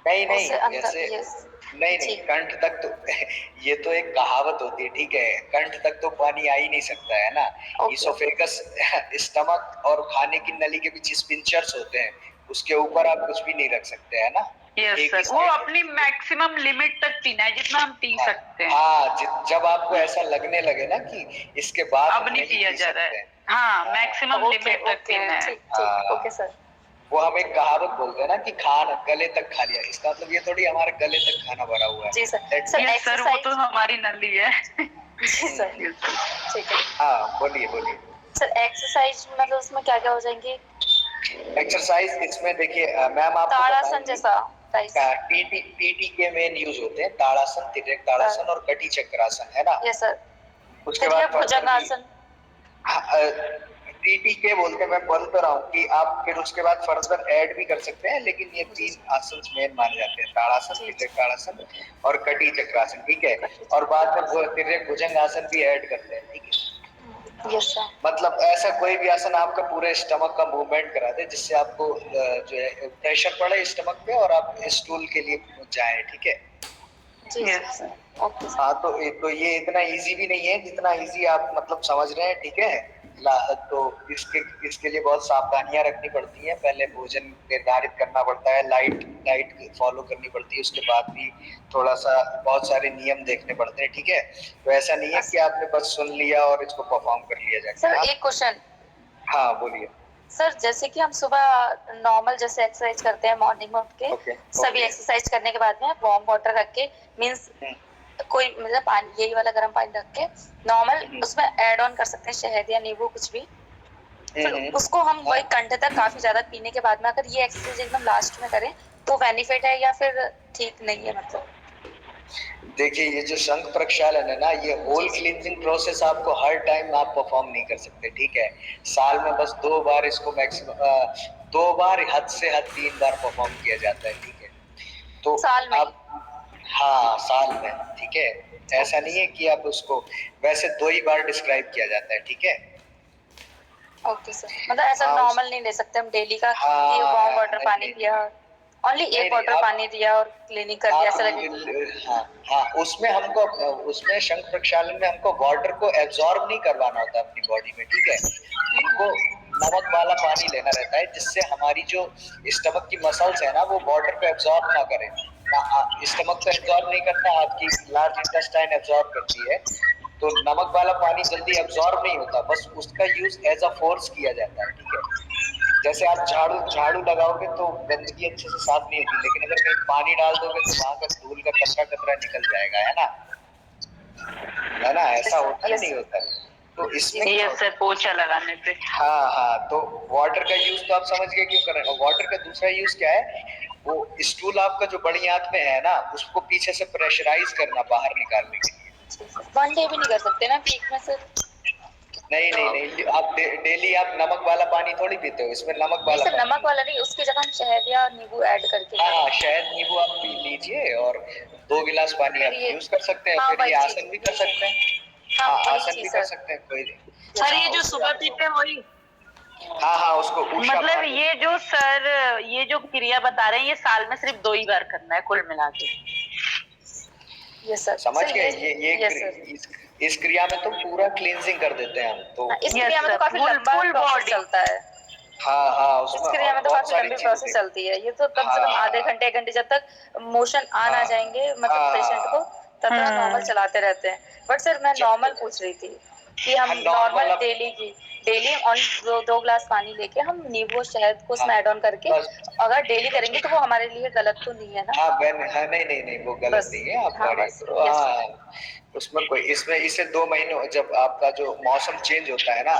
नहीं नहीं, ऐसे? नहीं कंठ तक तो ये तो एक कहावत होती है, ठीक है। कंठ तक तो पानी आ ही नहीं सकता है ना। इसोफेगस, स्टमक और खाने की नली के बीच स्पिंचर्स होते हैं, उसके ऊपर आप कुछ भी नहीं रख सकते, है ना। यस सर, वो अपनी मैक्सिमम लिमिट तक पीना है, जितना हम पी सकते हैं। हाँ, जब आपको ऐसा लगने लगे ना कि इसके बाद अब नहीं पिया जा रहा है, हाँ, मैक्सिमम लिमिट तक पीना है। Okay sir. वो हम एक कहावत बोलते हैं ना कि खाना गले तक खा लिया, इसका मतलब ये थोड़ी हमारे गले तक खाना भरा हुआ है। जी सर। सर वो तो हमारी नली है। जी सर, ठीक है। हाँ, बोलिए। सर एक्सरसाइज मतलब उसमें क्या क्या हो जाएंगे? एक्सरसाइज इसमें देखिए मैम, आप ताड़ासन जैसा पीटी के मेन यूज होते हैं, ताड़ासन, तिर्यक ताड़ासन और कटी चक्रासन, है ना। Yes sir. उसके बाद भुजंगासन, पीटी के बोलते हैं, मैं बोल तो रहा हूँ कि आप फिर उसके बाद फर्दर ऐड भी कर सकते हैं, लेकिन ये 3 आसन मेन माने जाते हैं, ताड़ासन, तिर्यक ताड़ासन और कटी चक्रासन, ठीक है। और बाद में तिर्यक भुजंगासन भी ऐड करते हैं, ठीक है। Yes sir. मतलब ऐसा कोई भी आसन आपका पूरे स्टमक का मूवमेंट करा दे, जिससे आपको जो है प्रेशर पड़े स्टमक पे और आप स्टूल के लिए जाए, ठीक है। जी ओके। हाँ, तो ये इतना इजी भी नहीं है जितना इजी आप मतलब समझ रहे हैं, ठीक है। तो इसके इसके लिए बहुत सावधानियां रखनी पड़ती हैं। पहले भोजन निर्धारित करना पड़ता है, डाइट फॉलो करनी पड़ती है, उसके बाद भी थोड़ा सा बहुत सारे नियम देखने पड़ते हैं, ठीक है। तो ऐसा नहीं है कि आपने बस सुन लिया और इसको परफॉर्म कर लिया जाए। सर एक क्वेश्चन। हाँ बोलिए। सर जैसे कि हम सुबह नॉर्मल जैसे एक्सरसाइज करते हैं मॉर्निंग में उठ के, सभी एक्सरसाइज करने के बाद में वार्म वाटर रख के, मींस कोई मतलब पानी यही वाला गर्म पानी रख के नॉर्मल उसमें ऐड ऑन कर सकते हैं शहद या नींबू कुछ भी, फिर उसको हम वही घंटे तक काफी ज्यादा पीने के बाद में अगर ये एक्सरसाइज एकदम लास्ट में करें तो बेनिफिट है या फिर ठीक नहीं है? मतलब देखिए ये जो शंख प्रक्षालन है ना, ये होल क्लींजिंग प्रोसेस आपको हर टाइम आप परफॉर्म नहीं कर सकते, ठीक है। साल में बस 2 बार इसको मैक्सिमम 2 बार, हद से हद 3 बार परफॉर्म किया जाता है, ठीक है। तो साल में आप हाँ साल में, ठीक है। ऐसा नहीं है कि आप उसको वैसे 2 ही बार डिस्क्राइब किया जाता है, ठीक है। ओके सर, मतलब ऐसा नॉर्मल नहीं ले सकते हम डेली का कि वार्म वाटर पानी पिया, ओनली एक बॉटल पानी दिया और क्लीनिंग कर दिया, ऐसा लगेगा? हाँ उसमें हमको, उसमें शंख प्रक्षालन में हमको वाटर को एब्जॉर्ब नहीं करवाना होता अपनी बॉडी में, ठीक है। हमको नमक वाला पानी लेना रहता है जिससे हमारी जो स्टमक की मसल्स है ना वो वाटर को एब्जॉर्ब ना करें ना। स्टमक तो एब्जॉर्ब नहीं करता, आपकी लार्ज इंटेस्टाइन एब्जॉर्ब करती है। तो नमक वाला पानी जल्दी एब्जॉर्ब नहीं होता, बस उसका यूज एज अ फोर्स किया जाता है, ठीक है। जैसे आप झाड़ू लगाओगे तो गंदगी अच्छे से साफ नहीं होती, लेकिन अगर कहीं पानी डाल दोगे तो वहां का धूल का कतरा कतरा निकल जाएगा, है ना, ऐसा होता है नहीं होता है। तो इसमें सर पोछा लगाने पे हाँ तो वाटर का यूज तो आप समझ गए क्यों कर रहे हैं। वाटर का दूसरा यूज क्या है, वो स्टूल आपका जो बड़ी आंत में है ना उसको पीछे से प्रेशराइज करना बाहर निकालने के लिए। वन डे भी नहीं कर सकते ना वीक में सर? नहीं आप डेली आप नमक वाला पानी थोड़ी पीते हो, इसमें नमक वाला सर नमक वाला नहीं, उसकी जगह हम शहद या नींबू ऐड करके हाँ शहद नींबू आप पी लीजिए और 2 गिलास पानी आप यूज कर सकते हैं। फिर ये आसन भी कर सकते हैं, हाँ आसन भी कर सकते हैं, कोई नहीं। सर ये जो सुबह पीते हैं वही? हाँ उसको मतलब ये जो सर ये जो क्रिया बता रहे हैं ये साल में सिर्फ 2 ही बार करना है कुल मिला के? यस सर, समझ गए। ये इस क्रिया में तो पूरा क्लींजिंग कर देते हैं हम तो। इस क्रिया में तो काफी लंबा प्रोसेस चलता है। हाँ इस क्रिया में तो काफी लंबी प्रोसेस चलती है। ये तो कम से कम आधे घंटे 1 घंटे जब तक मोशन आ ना जाएंगे मतलब पेशेंट को तब तक नॉर्मल चलाते रहते हैं। बट सर मैं नॉर्मल पूछ रही थी कि हम नॉर्मल डेली ऑन 2 ग्लास पानी लेके हम नींबू और शहद को उसमें ऐड ऑन करके अगर डेली करेंगे तो वो हमारे लिए गलत तो नहीं है ना? हाँ नहीं वो गलत नहीं है। आप उसमें कोई इसमें इसे 2 महीनों जब आपका जो मौसम चेंज होता है ना,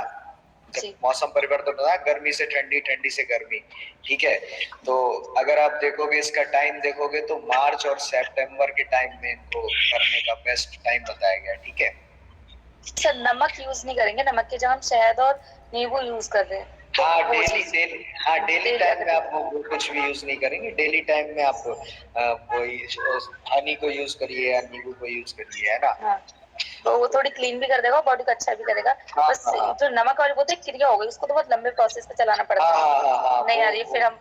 जब मौसम परिवर्तन होता है गर्मी से ठंडी, ठंडी से गर्मी, ठीक है। तो अगर आप देखोगे इसका टाइम देखोगे तो मार्च और सितंबर के टाइम में इनको करने का बेस्ट टाइम बताया गया, ठीक है। सर नमक यूज नहीं करेंगे, नमक की जगह हम शहद और नींबू यूज कर रहे हैं। डेली टाइम में आप वो कुछ भी यूज नहीं करेंगे। डेली टाइम में आप कोई हनी को यूज करिए या नींबू को यूज करिए, है ना। तो वो थोड़ी क्लीन भी कर देगा, बॉडी को अच्छा भी करेगा। बस जो नमक वाली वो तो क्रिया हो गई, उसको तो बहुत लंबे प्रोसेस पे चलाना पड़ता है। नहीं आ रही फिर हम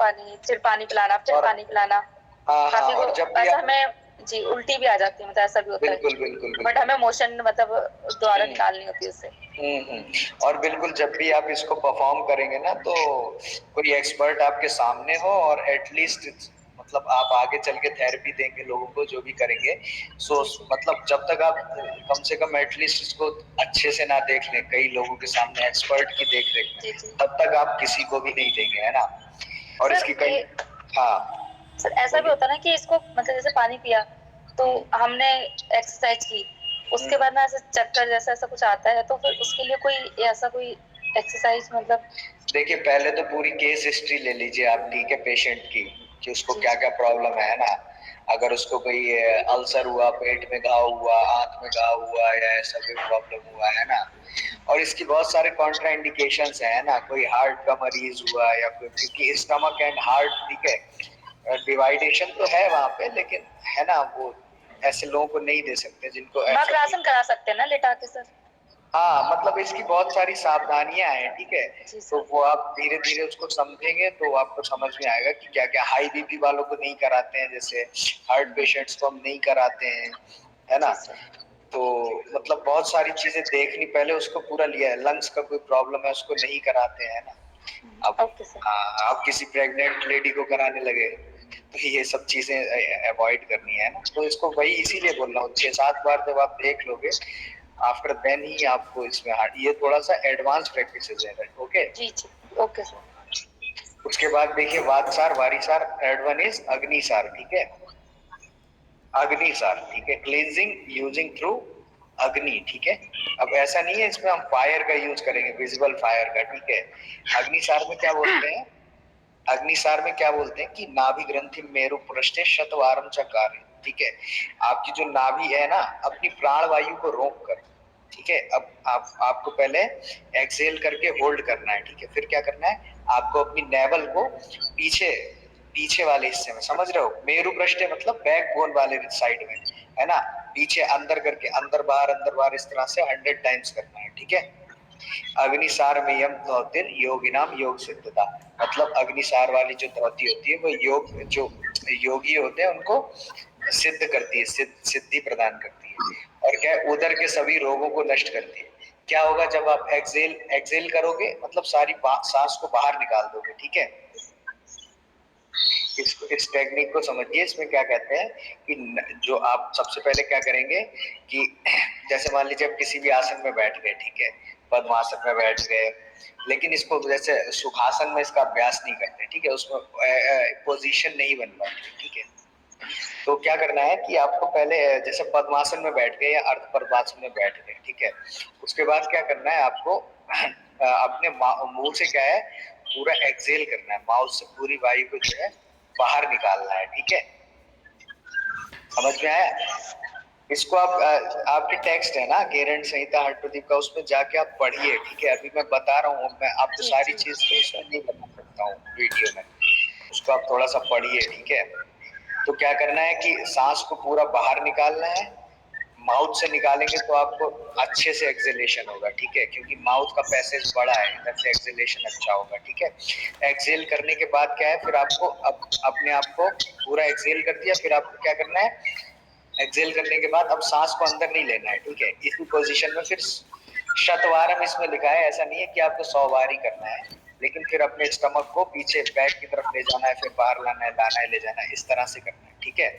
फिर पानी पिलाना, फिर पानी पिलाना, काफी वो ऐसा हमें जी उल्टी भी आ जाती है, मतलब ऐसा भी होता है। बिल्कुल। बट हमें मोशन मतलब द्वारा निकालनी होती है उससे। और बिल्कुल जब भी आप इसको परफॉर्म करेंगे ना तो कोई एक्सपर्ट आपके सामने हो और एटलीस्ट मतलब आप आगे चल के थेरेपी देंगे लोगों को जो भी करेंगे। मतलब जब तक आप कम से कम एटलीस्ट इसको अच्छे से ना देख लें कई लोगों के सामने एक्सपर्ट की देख रेख में, तब तक आप किसी को भी नहीं देंगे, है ना। और इसकी कई सर ऐसा भी होता है ना कि इसको मतलब जैसे पानी पिया तो हमने एक्सरसाइज की, उसके बाद ना ऐसे चक्कर जैसा ऐसा कुछ आता है, तो फिर उसके लिए कोई ऐसा कोई एक्सरसाइज मतलब? देखिए पहले तो पूरी केस हिस्ट्री ले लीजिए आप, ठीक है, पेशेंट की कि उसको क्या क्या प्रॉब्लम है ना। अगर उसको कोई अल्सर हुआ, पेट में घाव हुआ, आंख में घाव हुआ या ऐसा कोई प्रॉब्लम हुआ है ना। और इसकी बहुत सारे कॉन्ट्रा इंडिकेशंस है ना, कोई हार्ट का मरीज हुआ या कोई, क्योंकि स्टमक एंड हार्ट, ठीक है, डिवाइडेशन तो है वहां पे, लेकिन है ना वो ऐसे लोगों को नहीं दे सकते जिनको मकरासन करा सकते हैं ना लेटा के सर? हाँ मतलब इसकी बहुत सारी सावधानियां हैं, ठीक है। तो वो आप धीरे धीरे उसको समझेंगे तो आपको समझ में आएगा कि क्या क्या। हाई बीपी वालों को नहीं कराते हैं, जैसे हार्ट पेशेंट्स को हम नहीं कराते हैं, है ना। तो मतलब बहुत सारी चीजें देखनी, पहले उसको पूरा लिया है, लंग्स का कोई प्रॉब्लम है उसको नहीं कराते हैं ना। अब ओके सर। आप किसी प्रेग्नेंट लेडी को कराने लगे तो ये सब चीजें अवॉइड करनी है ना, तो इसको वही इसीलिए बोल रहा हूँ 6-7 बार जब आप देख लोगे आफ्टर देन ही आपको इसमें ये थोड़ा सा एडवांस प्रैक्टिसेस है। ओके जी जी ओके सर। उसके बाद देखिए वातसार, वारीसार, थर्ड वन इज अग्निसार। ठीक है, अग्निसार, ठीक है, क्लींजिंग यूजिंग थ्रू अग्नि। ठीक है, अब ऐसा नहीं है इसमें हम फायर का यूज करेंगे, विजिबल फायर का। ठीक है, अग्निसार में क्या बोलते हैं, अग्निसार में क्या बोलते हैं कि नाभि ग्रंथि मेरु पृष्ठे शतवारम चकार। ठीक है, आपकी जो नाभि है ना, अपनी प्राण वायु को रोक कर, ठीक है, अब आपको पहले एक्सेल करके होल्ड करना है। ठीक है, फिर क्या करना है, आपको अपनी नेवल को पीछे वाले हिस्से में, समझ रहे हो, मेरु पृष्ठ मतलब बैक बोन वाले साइड में, है ना, पीछे अंदर करके अंदर बाहर इस तरह से 100 टाइम्स करना है। ठीक है, अग्निसार में यम धौतिर योगिनाम योग सिद्धता, मतलब अग्निसार वाली जो धौती होती है वो योग, जो योगी होते हैं उनको सिद्ध करती है, सिद्धि प्रदान करती है, और क्या है, उदर के सभी रोगों को नष्ट करती है। क्या होगा जब आप एक्सेल करोगे, मतलब सारी सांस को बाहर निकाल दोगे। ठीक है, इस टेक्निक को समझिए, इसमें क्या कहते हैं कि जो आप सबसे पहले क्या करेंगे कि जैसे मान लीजिए आप किसी भी आसन में बैठ गए, ठीक है, पद्मासन में बैठ गए, लेकिन इसको जैसे सुखासन में इसका अभ्यास नहीं करते, ठीक है, उसमें पोजीशन नहीं बन पाती। ठीक है, तो क्या करना है कि आपको पहले जैसे पद्मासन में बैठ गए या अर्ध पद्मासन में बैठ गए, ठीक है, उसके बाद क्या करना है आपको अपने मुंह से क्या है पूरा एक्सेल करना है, माउथ से पूरी वायु को जो है बाहर निकालना है। ठीक है, समझ में आया? इसको आप आपके टेक्स्ट है ना गेरंड संहिता हट प्रदीप का, उसमें जाके आप पढ़िए। ठीक है, अभी मैं बता रहा हूँ, मैं आपको सारी चीज नहीं बता सकता हूँ वीडियो में, उसको आप थोड़ा सा पढ़िए। ठीक है, तो क्या करना है कि सांस को पूरा बाहर निकालना है, माउथ से निकालेंगे तो आपको अच्छे से एक्सेलेशन होगा। ठीक है, क्योंकि माउथ का पैसेज बड़ा है, इधर से एक्सेलेशन अच्छा होगा। ठीक है, एक्सेल करने के बाद क्या है, फिर आपको अपने आप को पूरा एक्सेल कर दिया, फिर आपको क्या करना है, एक्सेल करने के बाद अब सांस को अंदर नहीं लेना है। ठीक है, इसी पोजीशन में फिर शतवारम इसमें लिखा है, ऐसा नहीं है कि आपको 100 बार ही करना है, लेकिन फिर अपने स्टमक को पीछे बैक की तरफ ले जाना है, फिर बाहर लाना है ले जाना है, इस तरह से करना है। ठीक है,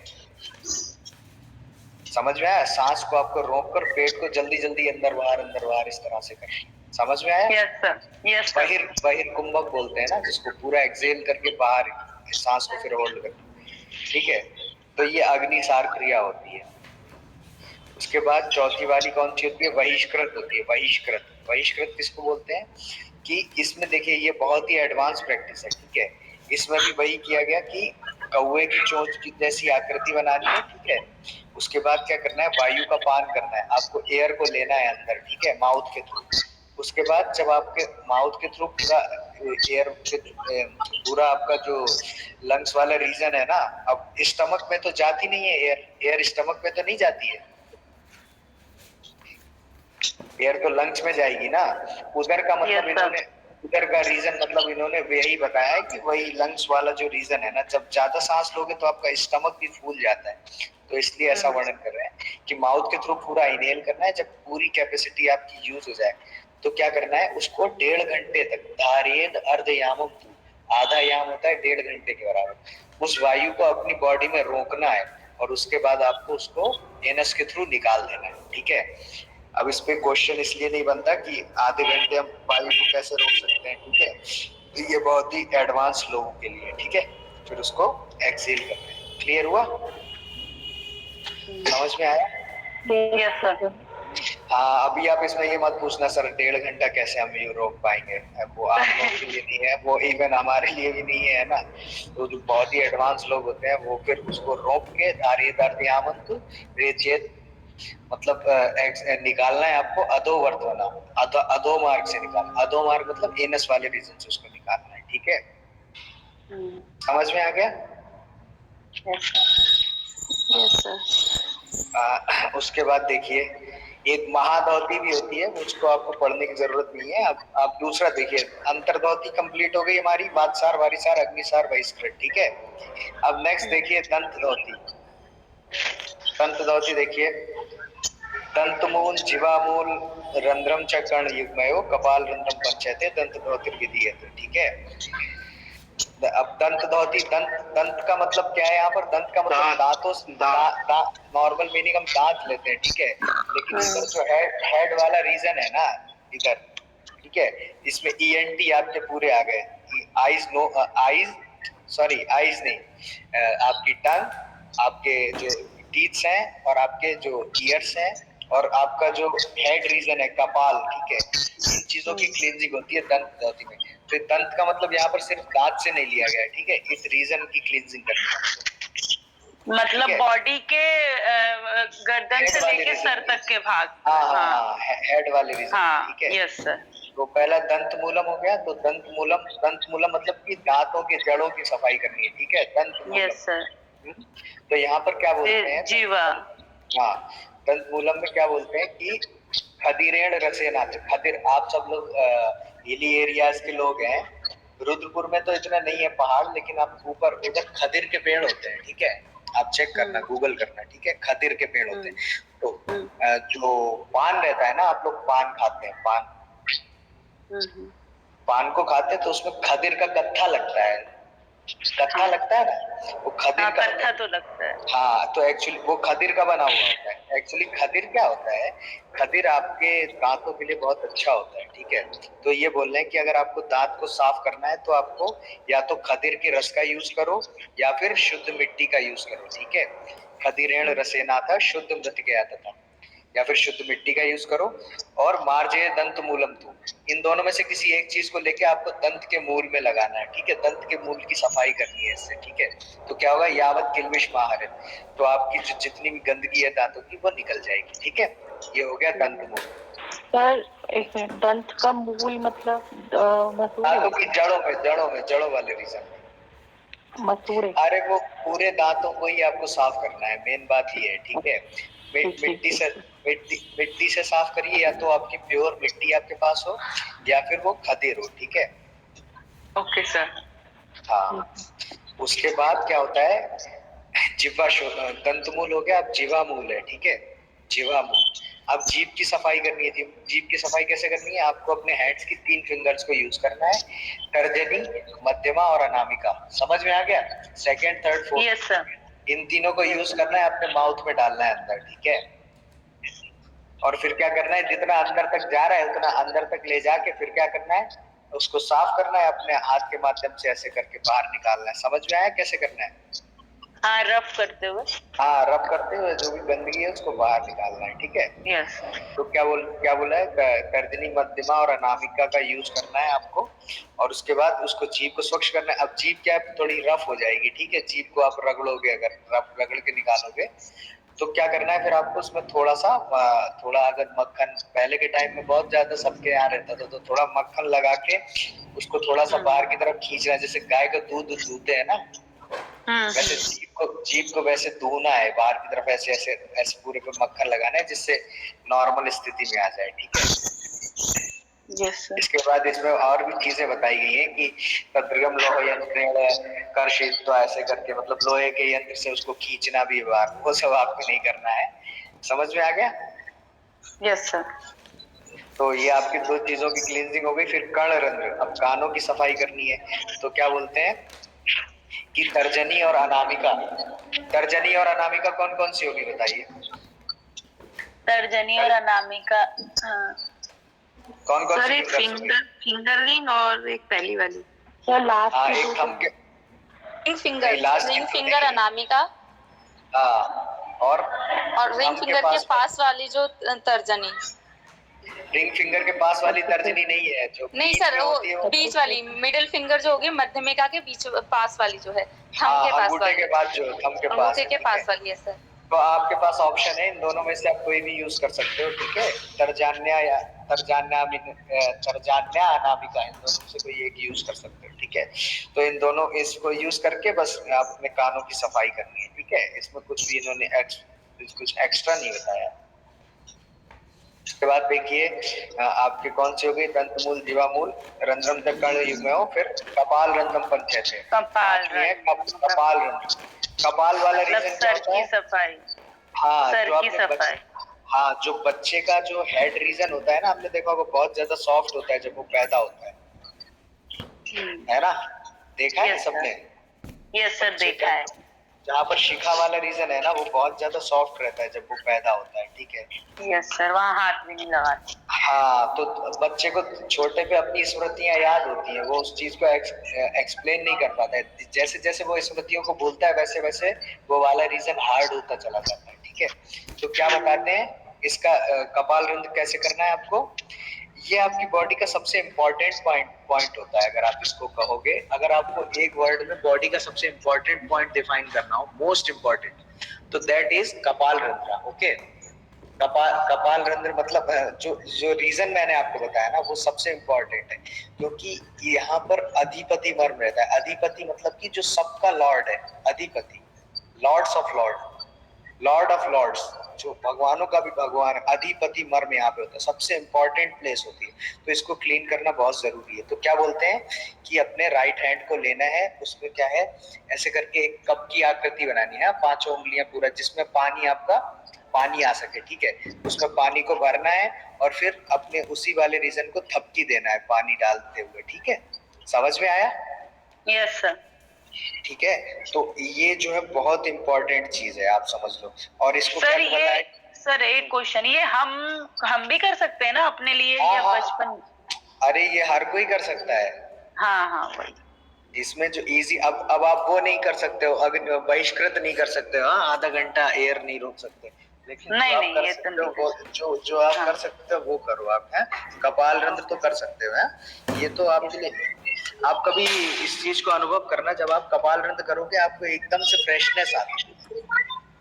समझ में आया? सांस को आपको रोक कर पेट को जल्दी जल्दी अंदर बाहर इस तरह से करना है। समझ में आया? Yes sir, yes sir. बहिर कुंभक बोलते हैं ना जिसको, पूरा एक्सेल करके बाहर सांस को फिर होल्ड करना। ठीक है, तो ये अग्निसार क्रिया होती है। उसके बाद चौथी वाली कौन सी होती है, बहिष्कृत होती है। बहिष्कृत किसको बोलते हैं कि इसमें देखिए ये बहुत ही एडवांस प्रैक्टिस है। ठीक है, इसमें भी वही किया गया कि कौवे की चोंच की जैसी आकृति बनानी है। ठीक है, उसके बाद क्या करना है, वायु का पान करना है, आपको एयर को लेना है अंदर। ठीक है, माउथ के थ्रू। उसके बाद जब आपके माउथ के थ्रू पूरा एयर पूरा आपका जो लंग्स वाला रीजन है ना, अब स्टमक में तो जाती नहीं है एयर स्टमक में तो नहीं जाती है, एयर तो लंग्स में जाएगी ना। उधर का मतलब इन्होंने उधर का रीजन मतलब इन्होंने यही बताया है कि वही लंग्स वाला जो रीजन है ना, जब ज्यादा सांस लोगे तो आपका स्टमक भी फूल जाता है, तो इसलिए ऐसा वर्णन कर रहे हैं कि माउथ के थ्रू पूरा इनहेल करना है। जब पूरी कैपेसिटी आपकी यूज हो जाए तो क्या करना है, उसको 1.5 घंटे तक धारेद अर्धयामम, आधा याम होता है 1.5 घंटे के बराबर, उस वायु को अपनी बॉडी में रोकना है, और उसके बाद आपको उसको एनस के थ्रू निकाल देना है। ठीक है, अब इस पे क्वेश्चन इसलिए नहीं बनता कि आधे घंटे हम वायु को कैसे रोक सकते हैं। ठीक है, तो ये बहुत ही एडवांस लोगों के लिए। ठीक है, फिर उसको एक्सेल करते हैं। क्लियर हुआ? समझ में आया? Yes sir. हाँ, अभी आप इसमें ये मत पूछना सर 1.5 घंटा कैसे हम ये रोक पाएंगे, वो आप लोगों के लिए नहीं है, वो इवन हमारे लिए भी नहीं है ना। तो जो बहुत ही एडवांस लोग होते हैं वो फिर उसको रोक के रेचेत मतलब निकालना है आपको, अधोवर्तवना, अधो मार्ग से निकालना, अधो मार्ग मतलब एनस वाले रीजन से उसको निकालना है। ठीक है, समझ में आ गया? Yes sir. उसके बाद देखिए एक महाधौती भी होती है, उसको आपको पढ़ने की जरूरत नहीं है। आप दूसरा देखिए, अंतर्धौती कंप्लीट हो गई हमारी, वातसार, वारीसार, अग्निसार, बहिष्कृत। ठीक है, अब नेक्स्ट देखिए दंत धौती। दंत धौती देखिए, दंतमूल जिवामूल रंध्रम च कर्ण युग्मयो कपाल रंध्रम पंचैते दंत विधीयते। ठीक है, अब दंत धौती, दंत दंत का मतलब क्या है यहाँ पर? दंत का मतलब दांतों से, नॉर्मल मीनिंग हम दांत लेते हैं, ठीक है, लेकिन इधर जो हेड वाला रीजन है ना इधर, ठीक है, इसमें ईएनटी आपके पूरे आ गए, eyes no eyes sorry eyes नहीं, आपकी टंग, आपके जो टीथ्स हैं और आपके जो ईयर्स हैं और आपका जो हेड रीजन है कपाल, ठीक है, इन चीजों की क्लींजिंग होती है दंत धौती में। तो दंत का मतलब यहाँ पर सिर्फ दांत से नहीं लिया गया है, ठीक है, इस रीजन की क्लींजिंग करनी है, मतलब बॉडी के गर्दन से लेके सर तक के भाग। हाँ, हेड वाले रीजन, ठीक है। Yes sir. तो पहला दंत मूलम हो गया, तो दंत मूलम मतलब कि दांतों की जड़ों की सफाई करनी है, ठीक है, दंत मूलम। Yes sir. तो यहाँ पर क्या बोलते हैं? जीवा। हाँ, दंत मूलम में क्या बोलते हैं कि खदिरेण रसेनाथ, खदिर, आप सब लोग हिली एरियाज के लोग हैं, रुद्रपुर में तो इतना नहीं है पहाड़, लेकिन आप ऊपर उधर खदिर के पेड़ होते हैं, ठीक है, आप चेक करना, गूगल करना, ठीक है, खदिर के पेड़ होते हैं। तो जो पान रहता है ना, आप लोग पान खाते हैं, पान को खाते हैं तो उसमें खदिर का गट्ठा लगता है, गट्ठा लगता है ना, वो खदिर का गट्ठा तो लगता है। हाँ, तो एक्चुअली वो खदिर का बना हुआ होता है। एक्चुअली खदिर क्या होता है? खदिर आपके दांतों के लिए बहुत अच्छा होता है, ठीक है। तो ये बोल रहे हैं कि अगर आपको दांत को साफ करना है तो आपको या तो खदिर के रस का यूज करो या फिर शुद्ध मिट्टी का यूज करो, ठीक है। खदिरेण रसेनाथा शुद्ध मृतिका तथा, या फिर शुद्ध मिट्टी का यूज करो। और मार्जेय दंत मूलम तू, इन दोनों में से किसी एक चीज को लेके आपको दंत के मूल में लगाना है, ठीक है, दंत के मूल की सफाई करनी है इससे, ठीक है। तो क्या होगा? यावत किल्बिष माहर, तो आपकी जो जितनी भी गंदगी है दांतों की वो निकल जाएगी, ठीक है। ये हो गया दंत मूल। सर एक मिनट, दंत का मूल मतलब दांतों की जड़ों वाले रीजन, मसूड़े। अरे वो पूरे दांतों को ही आपको साफ करना है, मेन बात ये है, ठीक है। मिट्टी से साफ करिए, या तो आपकी प्योर मिट्टी आपके पास हो या फिर वो खदिर हो, ठीक है। Okay sir. हाँ, उसके बाद क्या होता है? जिह्वा दंतमूल हो गया, अब जीवा मूल है, ठीक है, जीवा मूल। अब जीभ की सफाई करनी है। जीभ की सफाई कैसे करनी है? आपको अपने हैंड्स की 3 फिंगर्स को यूज करना है, तर्जनी, मध्यमा और अनामिका। समझ में आ गया? Second, third, fourth, yes sir. इन तीनों को यूज करना है, अपने माउथ में डालना है अंदर, ठीक है। और फिर क्या करना है? जितना अंदर तक जा रहा है उतना अंदर तक ले जाके फिर क्या करना है? उसको साफ करना है, अपने हाथ के माध्यम से ऐसे करके बाहर निकालना है। समझ में आया कैसे करना है? हाँ, रफ करते हुए। हाँ, रब करते हुए जो भी गंदगी है उसको बाहर निकालना है, ठीक है। यस। तो क्या बोला है? तर्जनी, मध्यमा और अनामिका का यूज करना है आपको। और उसके बाद उसको जीभ को स्वच्छ करना है। अब जीभ क्या है? थोड़ी रफ हो जाएगी, ठीक है। जीभ को आप रगड़ोगे, अगर रगड़ के निकालोगे तो क्या करना है? फिर आपको उसमें थोड़ा अगर मक्खन, पहले के टाइम में बहुत ज्यादा सबके यहाँ रहता था, तो थोड़ा मक्खन लगा के उसको थोड़ा सा बाहर की तरफ खींचना है, जैसे गाय का दूध दूहते हैं ना, वैसे जीभ को वैसे दूहना है बाहर की तरफ, ऐसे ऐसे ऐसे पूरे पे मक्खन लगाना है, जिससे नॉर्मल स्थिति में आ जाए, ठीक है। Yes sir. इसके बाद इसमें और भी चीजें बताई गई हैं कि तद्रियम लोह यंत्रेण कर्षित, तो ऐसे करके मतलब लोहे के यंत्र से उसको खींचना भी है बाहर, वो सब आपको नहीं करना है। समझ में आ गया? Yes sir. तो ये आपकी 2 चीजों की क्लींजिंग हो गई। फिर कर्णरंध्र, अब कानों की सफाई करनी है। तो क्या बोलते हैं कि तर्जनी और अनामिका। तर्जनी और अनामिका कौन कौन सी होगी बताइए? तर्जनी और अनामिका, हाँ। कौन कौन सर सी? एक फिंगर रिंग और एक पहली वाली। सर लास्ट हाँ, एक थंब के रिंग फिंगर अनामिका, हाँ, और रिंग फिंगर के पास वाली जो तर्जनी। रिंग फिंगर के पास वाली तर्जनी नहीं है, जो नहीं सर, वो बीच वाली, मिडिल फिंगर जो होगी मध्यमिका के बीच पास वाली जो है, थंब के पास वाली, अंगूठे के बाद जो थंब के पास, अंगूठे के पास वाली है सर। तो आपके पास ऑप्शन है, इन दोनों में से आप कोई भी यूज कर सकते हो, ठीक है। तर्जान्या या तर्जान्या अनामिका, इन दोनों में से कोई एक यूज कर सकते हो, ठीक है। तो इन दोनों इसको यूज करके बस अपने कानों की सफाई करनी है, ठीक है। इसमें कुछ भी इन्होंने कुछ एक्स्ट्रा नहीं बताया। उसके बाद देखिए आपके कौन सी हो गई? दंतमूल, जीवामूल, रंध्रम तक कर्ण युग्म हो, फिर कपाल रंध्रम पंचैते, कपाल रंध्र। कपाल वाला रीजन क्या सर होता है? की सफाई। हाँ, सर जो की आपने सफाई। हाँ, जो बच्चे का जो हेड रीजन होता है ना, आपने देखा होगा बहुत ज्यादा सॉफ्ट होता है जब वो पैदा होता है ना? देखा है Yes, सबने? यस सर, देखा है। जहाँ पर शिखा वाला रीजन है ना, वो बहुत ज्यादा सॉफ्ट रहता है जब वो पैदा होता है, ठीक है? यस सर, वहाँ हाथ भी नहीं लगाते। हाँ, तो बच्चे को छोटे पे अपनी स्मृतियां याद होती हैं, वो उस चीज को एक्सप्लेन नहीं कर पाता है। जैसे जैसे वो स्मृतियों को बोलता है वैसे वैसे वो वाला रीजन हार्ड होता चला जाता है, ठीक है? तो क्या बताते हैं इसका कपाल रंध्र कैसे करना है आपको? ये आपकी बॉडी का सबसे इम्पोर्टेंट पॉइंट होता है। अगर आप इसको कहोगे, अगर आपको एक वर्ड में बॉडी का सबसे इम्पोर्टेंट पॉइंट डिफाइन करना हो, मोस्ट इम्पोर्टेंट, तो दैट इज कपाल रंध्र। ओके, कपाल रंध्र मतलब जो जो रीजन मैंने आपको बताया ना, वो सबसे इम्पोर्टेंट है, क्योंकि यहाँ पर अधिपति मर्म रहता है। अधिपति मतलब कि जो सबका लॉर्ड है, अधिपति, लॉर्ड्स ऑफ लॉर्ड्स, जो भगवानों का भी भगवान, अधिपति मर्म यहाँ पे होता है, सबसे इंपॉर्टेंट प्लेस होती है। तो इसको क्लीन करना बहुत जरूरी है। तो क्या बोलते हैं कि अपने राइट हैंड को लेना है, उसमें क्या है, ऐसे करके एक कप की आकृति बनानी है, 5 उंगलियां पूरा, जिसमें पानी आपका पानी आ सके, ठीक है? उसमें पानी को भरना है और फिर अपने उसी वाले रीजन को थपकी देना है पानी डालते हुए, ठीक है? समझ में आया? Yes sir. ठीक है, तो ये जो है बहुत इंपॉर्टेंट चीज है, आप समझ लो। और इसको सर क्या ये सर एक क्वेश्चन, ये हम भी कर सकते हैं ना अपने लिए, या हाँ, बचपन? अरे ये हर कोई कर सकता है। हाँ वही। इसमें जो इजी, अब आप वो नहीं कर सकते हो, अगर बहिष्कृत नहीं कर सकते हो, हाँ, आधा घंटा एयर नहीं रोक सकते, लेकिन नहीं, जो आप नहीं, कर ये सकते तो हो नहीं वो जो आप हाँ। कर सकते हो वो करो आप, हैं? कपाल रंध्र तो कर सकते हो, हैं? ये तो आपके लिए, आप कभी इस चीज को अनुभव करना, जब आप कपाल रंध्र करोगे आपको एकदम से फ्रेशनेस आती है,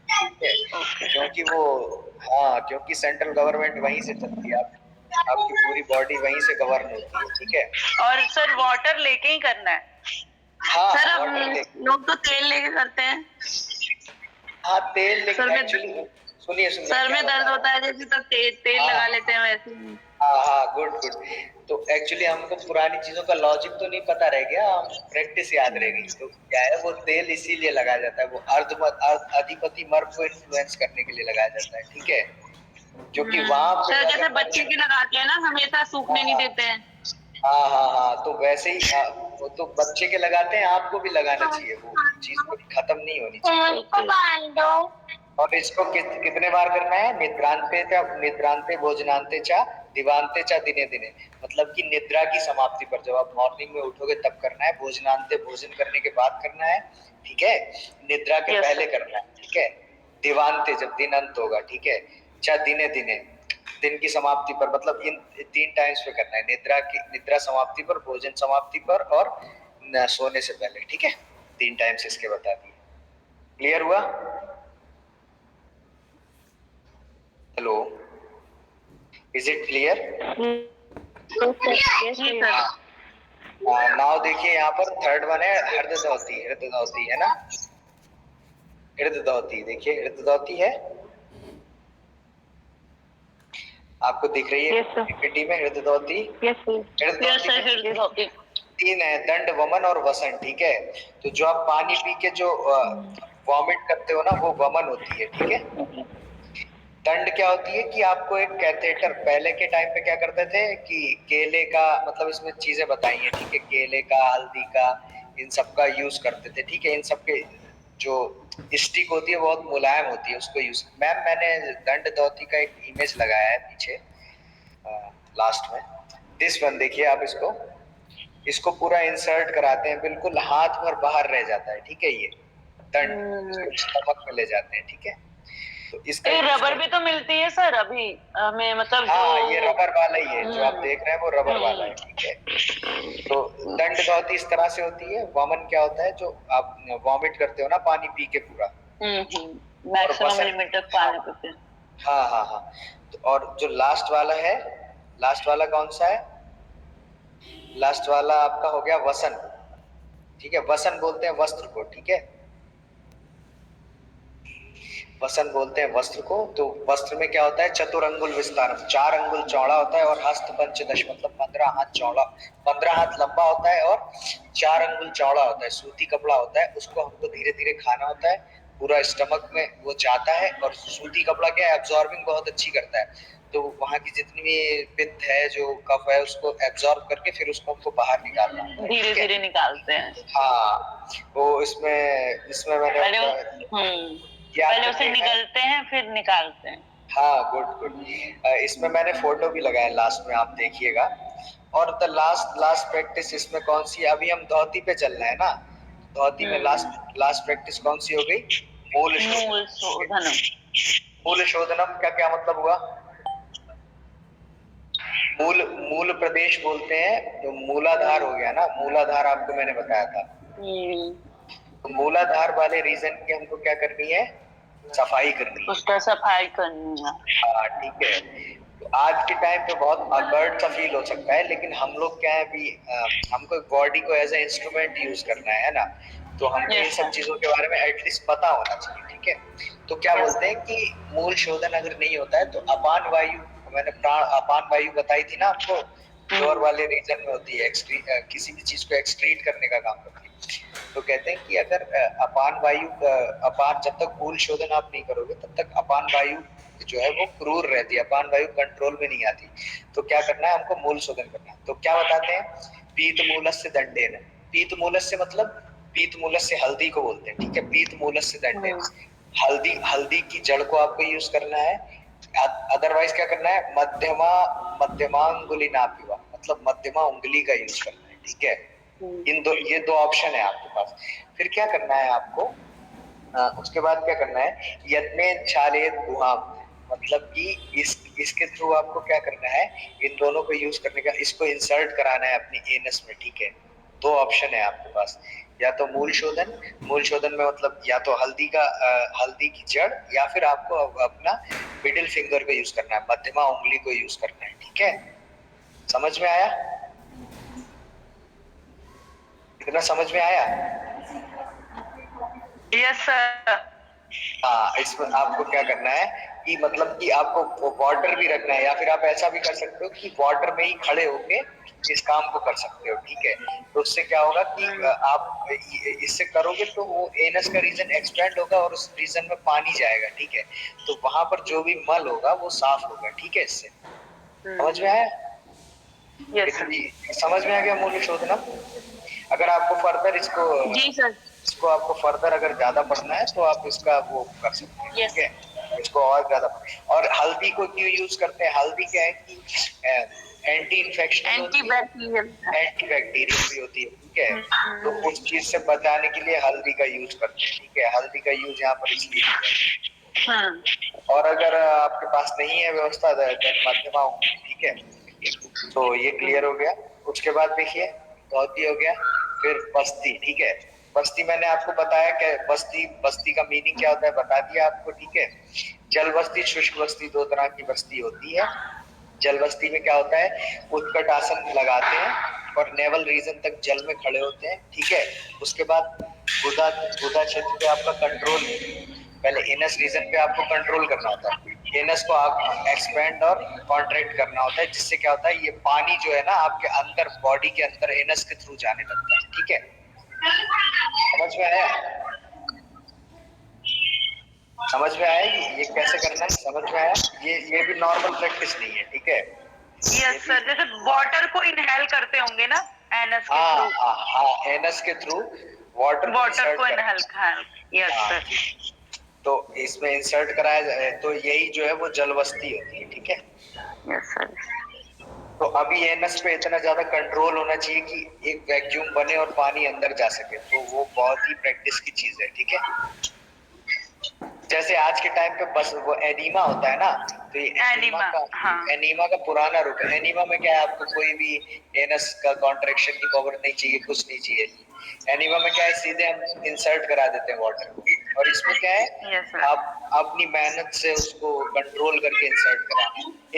ठीक है? क्योंकि वो, हाँ, क्योंकि सेंट्रल गवर्नमेंट वहीं से चलती है, आपकी पूरी बॉडी वहीं से गवर्न होती है, ठीक है? और सर वाटर लेके ही करना है? हाँ, सर water हम लेके। लोग तो तेल लेके करते हैं। हाँ, तेल लेके सर में एक्चुअली, सुनिए सर में दर्द होता है जैसे, तो तेल हाँ। लगा लेते हैं वैसे। हाँ, गुड। तो एक्चुअली हमको पुरानी चीजों का लॉजिक तो नहीं पता रह गया, हम प्रैक्टिस याद रह गई। तो क्या है, वो तेल इसीलिए लगाया जाता है, वो अधिपति मर्म को इन्फ्लुएंस करने के लिए लगाया जाता है, ठीक है? क्योंकि वहां पे सर जैसे बच्चे के लगाते हैं ना, हमेशा सूखने नहीं देते हैं। हाँ, तो वैसे ही वो तो बच्चे के लगाते हैं, आपको भी लगाना चाहिए, वो चीज कभी खत्म नहीं होनी चाहिए। और इसको कितने बार करना है? निद्रांते भोजनांते चा दिवांते चा दिने दिने, मतलब कि निद्रा की समाप्ति पर, जब आप मॉर्निंग में उठोगे तब करना है, भोजनांते भोजन करने के बाद करना है, ठीक है? निद्रा के पहले करना है, ठीक है? दिवांते जब दिन अंत होगा, ठीक है? चा दिने दिने, दिन की समाप्ति पर, मतलब इन 3 टाइम्स पे करना है, निद्रा समाप्ति पर, भोजन समाप्ति पर, और सोने से पहले, ठीक है? 3 टाइम्स इसके बता दिए। क्लियर हुआ? Hello, is it clear? Now देखिए, यहाँ पर थर्ड वन है हृदयदौती है ना? हृदयदौती, देखिए हृदयदौती है, आपको दिख रही है पीपीटी में हृदयदौती? हृदयदौती 3 है, दंड, वमन और वसन, ठीक है? तो जो आप पानी पी के जो वॉमिट करते हो ना, वो वमन होती है, ठीक है? दंड क्या होती है कि आपको एक कैथेटर, पहले के टाइम पे क्या करते थे कि केले का, मतलब इसमें चीजें बताई हैं, ठीक है? केले का, हल्दी का, इन सब का यूज करते थे, ठीक है? इन सब के जो स्टिक होती है बहुत मुलायम होती है, उसको यूज, मैम मैंने दंड दौती का एक इमेज लगाया है पीछे लास्ट में, दिस वन देखिए आप, इसको पूरा इंसर्ट कराते हैं, बिल्कुल हाथ भर बाहर रह जाता है, ठीक है? ये दंड स्टमक में ले जाते हैं, ठीक है? तो इसका रबर भी तो मिलती है सर अभी हमें, मतलब हाँ, ये रबर वाला ही है, जो आप देख रहे हैं वो रबर वाला है, ठीक है? तो दंड दौती इस तरह से होती है। वमन क्या होता है, जो आप वॉमिट करते हो ना पानी पी के पूरा, मैक्सिमम लिमिट तक पानी पीते हैं। हाँ। तो और जो लास्ट वाला है, लास्ट वाला कौन सा है? लास्ट वाला आपका हो गया वसन, ठीक है? वसन बोलते हैं वस्त्र को, ठीक है? वसन बोलते हैं वस्त्र को। तो वस्त्र में क्या होता है? चतुरंगुल विस्तार, 4 अंगुल चौड़ा होता है, और हस्त पंचदश, मतलब 15 हाथ चौड़ा, 15 हाथ लंबा होता है और 4 अंगुल चौड़ा होता है, सूती कपड़ा होता है, उसको हमको धीरे धीरे खाना होता है, पूरा स्टमक में वो जाता है, और सूती कपड़ा क्या है, एब्जॉर्बिंग बहुत अच्छी करता है, तो वहाँ की जितनी भी पित्त है, जो कफ है, उसको एब्जॉर्ब करके फिर उसको हमको बाहर निकालना होता है। धीरे धीरे निकालते हैं। हाँ, वो इसमें मैंने पहले उसे निगलते हैं फिर निकालते हैं। हाँ, गुड। इसमें मैंने फोटो भी लगाया लास्ट में, आप देखिएगा। और द लास्ट प्रैक्टिस इसमें कौन सी, अभी हम धोती पे चल रहे हैं ना, धोती में लास्ट प्रैक्टिस कौन सी हो गई, मूल शोधनम। मूल शोधनम का क्या मतलब हुआ, मूल प्रदेश बोलते हैं, तो मूलाधार हो गया ना, मूलाधार आपको मैंने बताया था। तो मूलाधार वाले रीजन की हमको क्या करनी है, सफाई करनी है, उसका सफाई करनी है। हाँ, ठीक है। तो आज के टाइम पे बहुत अकर्ड सा फील हो सकता है, लेकिन हम लोग क्या है अभी, हमको बॉडी को एज ए इंस्ट्रूमेंट यूज करना है ना, तो हमको इन सब चीजों के बारे में एटलीस्ट पता होना चाहिए, ठीक है। तो क्या बोलते हैं कि मूल शोधन अगर नहीं होता है तो अपान वायु, मैंने अपान वायु बताई थी ना आपको, लोअर वाले रीजन में होती है, किसी भी चीज को एक्सक्रीट करने का काम करती है। तो कहते हैं कि अगर अपान जब तक मूल शोधन आप नहीं करोगे तब तक अपान वायु जो है वो क्रूर रहती है, अपान वायु कंट्रोल में नहीं आती। तो क्या करना है हमको, मूल शोधन करना है। तो क्या बताते हैं, पीत मूलस्य दंडेन। पीत मूलस्य मतलब, पीत मूलस्य हल्दी को बोलते हैं, ठीक है, पीत मूलस्य दंडेन, हल्दी की जड़ को आपको यूज करना है। अदरवाइज क्या करना है, मध्यमा अंगुली नापिवा, मतलब मध्यमा उंगली का यूज करना है, ठीक है। ये दो ऑप्शन है आपके पास। फिर क्या करना है आपको, उसके बाद क्या करना है, यत्ने छालेत गुहाम, मतलब कि इसके थ्रू आपको क्या करना है, इन दोनों को यूज करने का, इसको इंसर्ट कराना है अपनी एनस में, ठीक है। दो ऑप्शन है आपके पास, या तो मूल शोधन में मतलब या तो हल्दी की जड़, या फिर आपको अपना मिडिल फिंगर को यूज करना है, मध्यमा उंगली को यूज करना है, ठीक है। समझ में आया, इतना समझ में आया? Yes sir. हाँ, इसमें आपको क्या करना है कि मतलब कि आपको वाटर भी रखना है, या फिर आप ऐसा भी कर सकते हो कि वाटर में ही खड़े होके इस काम को कर सकते हो, ठीक है। तो उससे क्या होगा कि आप इससे करोगे तो वो एनस का रीजन एक्सपेंड होगा और उस रीजन में पानी जाएगा, ठीक है। तो वहां पर जो भी मल होगा वो साफ होगा, ठीक है। इससे समझ में आया? समझ में आ गया मूल शोधनम? अगर आपको फर्दर इसको आपको फर्दर अगर ज्यादा पढ़ना है तो आप इसका वो कर सकते हैं, ठीक है। इसको और ज्यादा, और हल्दी को क्यों यूज करते हैं, हल्दी क्या है कि एंटी इन्फेक्शन, एंटीबैक्टीरियल भी होती है, ठीक है। तो उस चीज से बचाने के लिए हल्दी का यूज करते हैं, ठीक है। हल्दी का यूज यहाँ पर इसलिए, और अगर आपके पास नहीं है व्यवस्था मध्यमा, ठीक है। तो ये क्लियर हो गया। उसके बाद देखिए, धोती हो गया, फिर बस्ती, ठीक है। बस्ती मैंने आपको बताया कि बस्ती का मीनिंग क्या होता है, बता दिया आपको, ठीक है। जल बस्ती, शुष्क बस्ती, दो तरह की बस्ती होती है। जल बस्ती में क्या होता है, उत्कट आसन लगाते हैं और नेवल रीजन तक जल में खड़े होते हैं, ठीक है। उसके बाद गुदा क्षेत्र पे आपका कंट्रोल, पहले एनस रीजन पे आपको कंट्रोल करना होता है, एनस को आप एक्सपेंड और कॉन्ट्रैक्ट करना होता है, जिससे क्या होता है, ये पानी जो है ना आपके अंदर, बॉडी के अंदर एनस के थ्रू जाने लगता है, ठीक है। समझ में आया? समझ में आया ये कैसे करना है, समझ में आया? ये भी नॉर्मल प्रैक्टिस नहीं है, ठीक है। यस सर, जैसे वाटर को इनहेल करते होंगे ना एनस के थ्रू। हाँ, एनस के थ्रू वाटर को इनहेल, यस सर। तो इसमें इंसर्ट कराया जाए, तो यही जो है वो जलबस्ती होती है, ठीक है। Yes sir. तो अभी एनस पे इतना ज्यादा कंट्रोल होना चाहिए कि एक वैक्यूम बने और पानी अंदर जा सके, तो वो बहुत ही प्रैक्टिस की चीज है, ठीक है। जैसे आज के टाइम पे बस वो एनीमा होता है ना, तो ये एनीमा का पुराना रूप है। एनीमा में क्या है, आपको कोई भी एनस का कॉन्ट्रैक्शन की पावर नहीं चाहिए, कुछ नहीं चाहिए। एनीमा में क्या है, सीधे हम इंसर्ट करा देते हैं वाटर, और इसमें क्या है, आप अपनी मेहनत से उसको कंट्रोल करके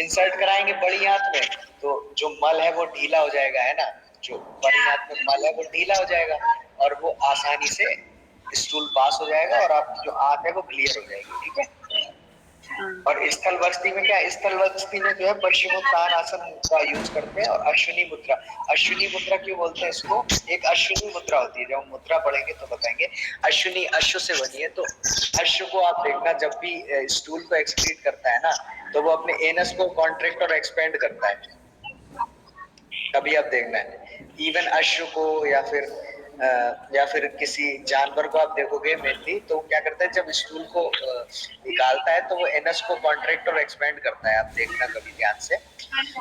इंसर्ट कराएंगे बड़ी आंत में, तो जो मल है वो ढीला हो जाएगा, है ना। जो बड़ी आंत में मल है वो ढीला हो जाएगा और वो आसानी से स्टूल पास हो जाएगा और आपकी जो आंत है वो क्लियर हो जाएगी, ठीक है। और स्थल बस्ती में क्या, स्थल बस्ती में जो है पश्चिमोत्तान आसन का यूज करते हैं। और अश्विनी मुद्रा, अश्विनी मुद्रा क्यों बोलते हैं इसको, एक अश्विनी मुद्रा होती है, जब हम मुद्रा पढ़ेंगे तो बताएंगे। अश्विनी अश्व से बनी है, तो अश्व को आप देखना जब भी स्टूल को एक्सक्रीट करता है ना, तो वो अपने एनस को कॉन्ट्रैक्ट और एक्सपेंड करता है। कभी आप देखना है इवन अश्व को या फिर किसी जानवर को आप देखोगे मेनली, तो क्या करता है जब स्टूल को निकालता है तो वो एनस को कॉन्ट्रैक्ट और एक्सपेंड करता है। आप देखना कभी ध्यान से।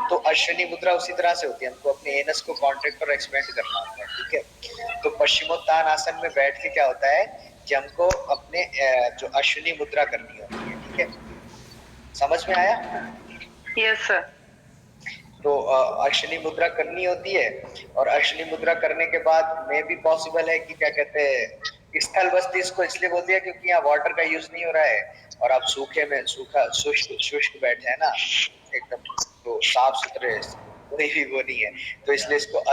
तो अश्विनी मुद्रा उसी तरह से होती है, हमको अपने एनस को कॉन्ट्रैक्ट और एक्सपेंड करना होता है, ठीक है। तो पश्चिमोत्तान आसन में बैठ के क्या होता है कि हमको अपने जो अश्विनी मुद्रा करनी होती है, ठीक है। समझ में आया? Yes sir. तो अश्विनी मुद्रा करनी होती है, और अश्विनी मुद्रा करने के बाद में भी पॉसिबल है कि क्या कहते हैं, स्थल बस्ती इसको इसलिए बोल दिया क्योंकि यहाँ वाटर का यूज नहीं हो रहा है और आप सूखे में सूखा शुष्क बैठे हैं ना एकदम, तो साफ सुथरे कोई भी वो नहीं है, तो इसलिए इसको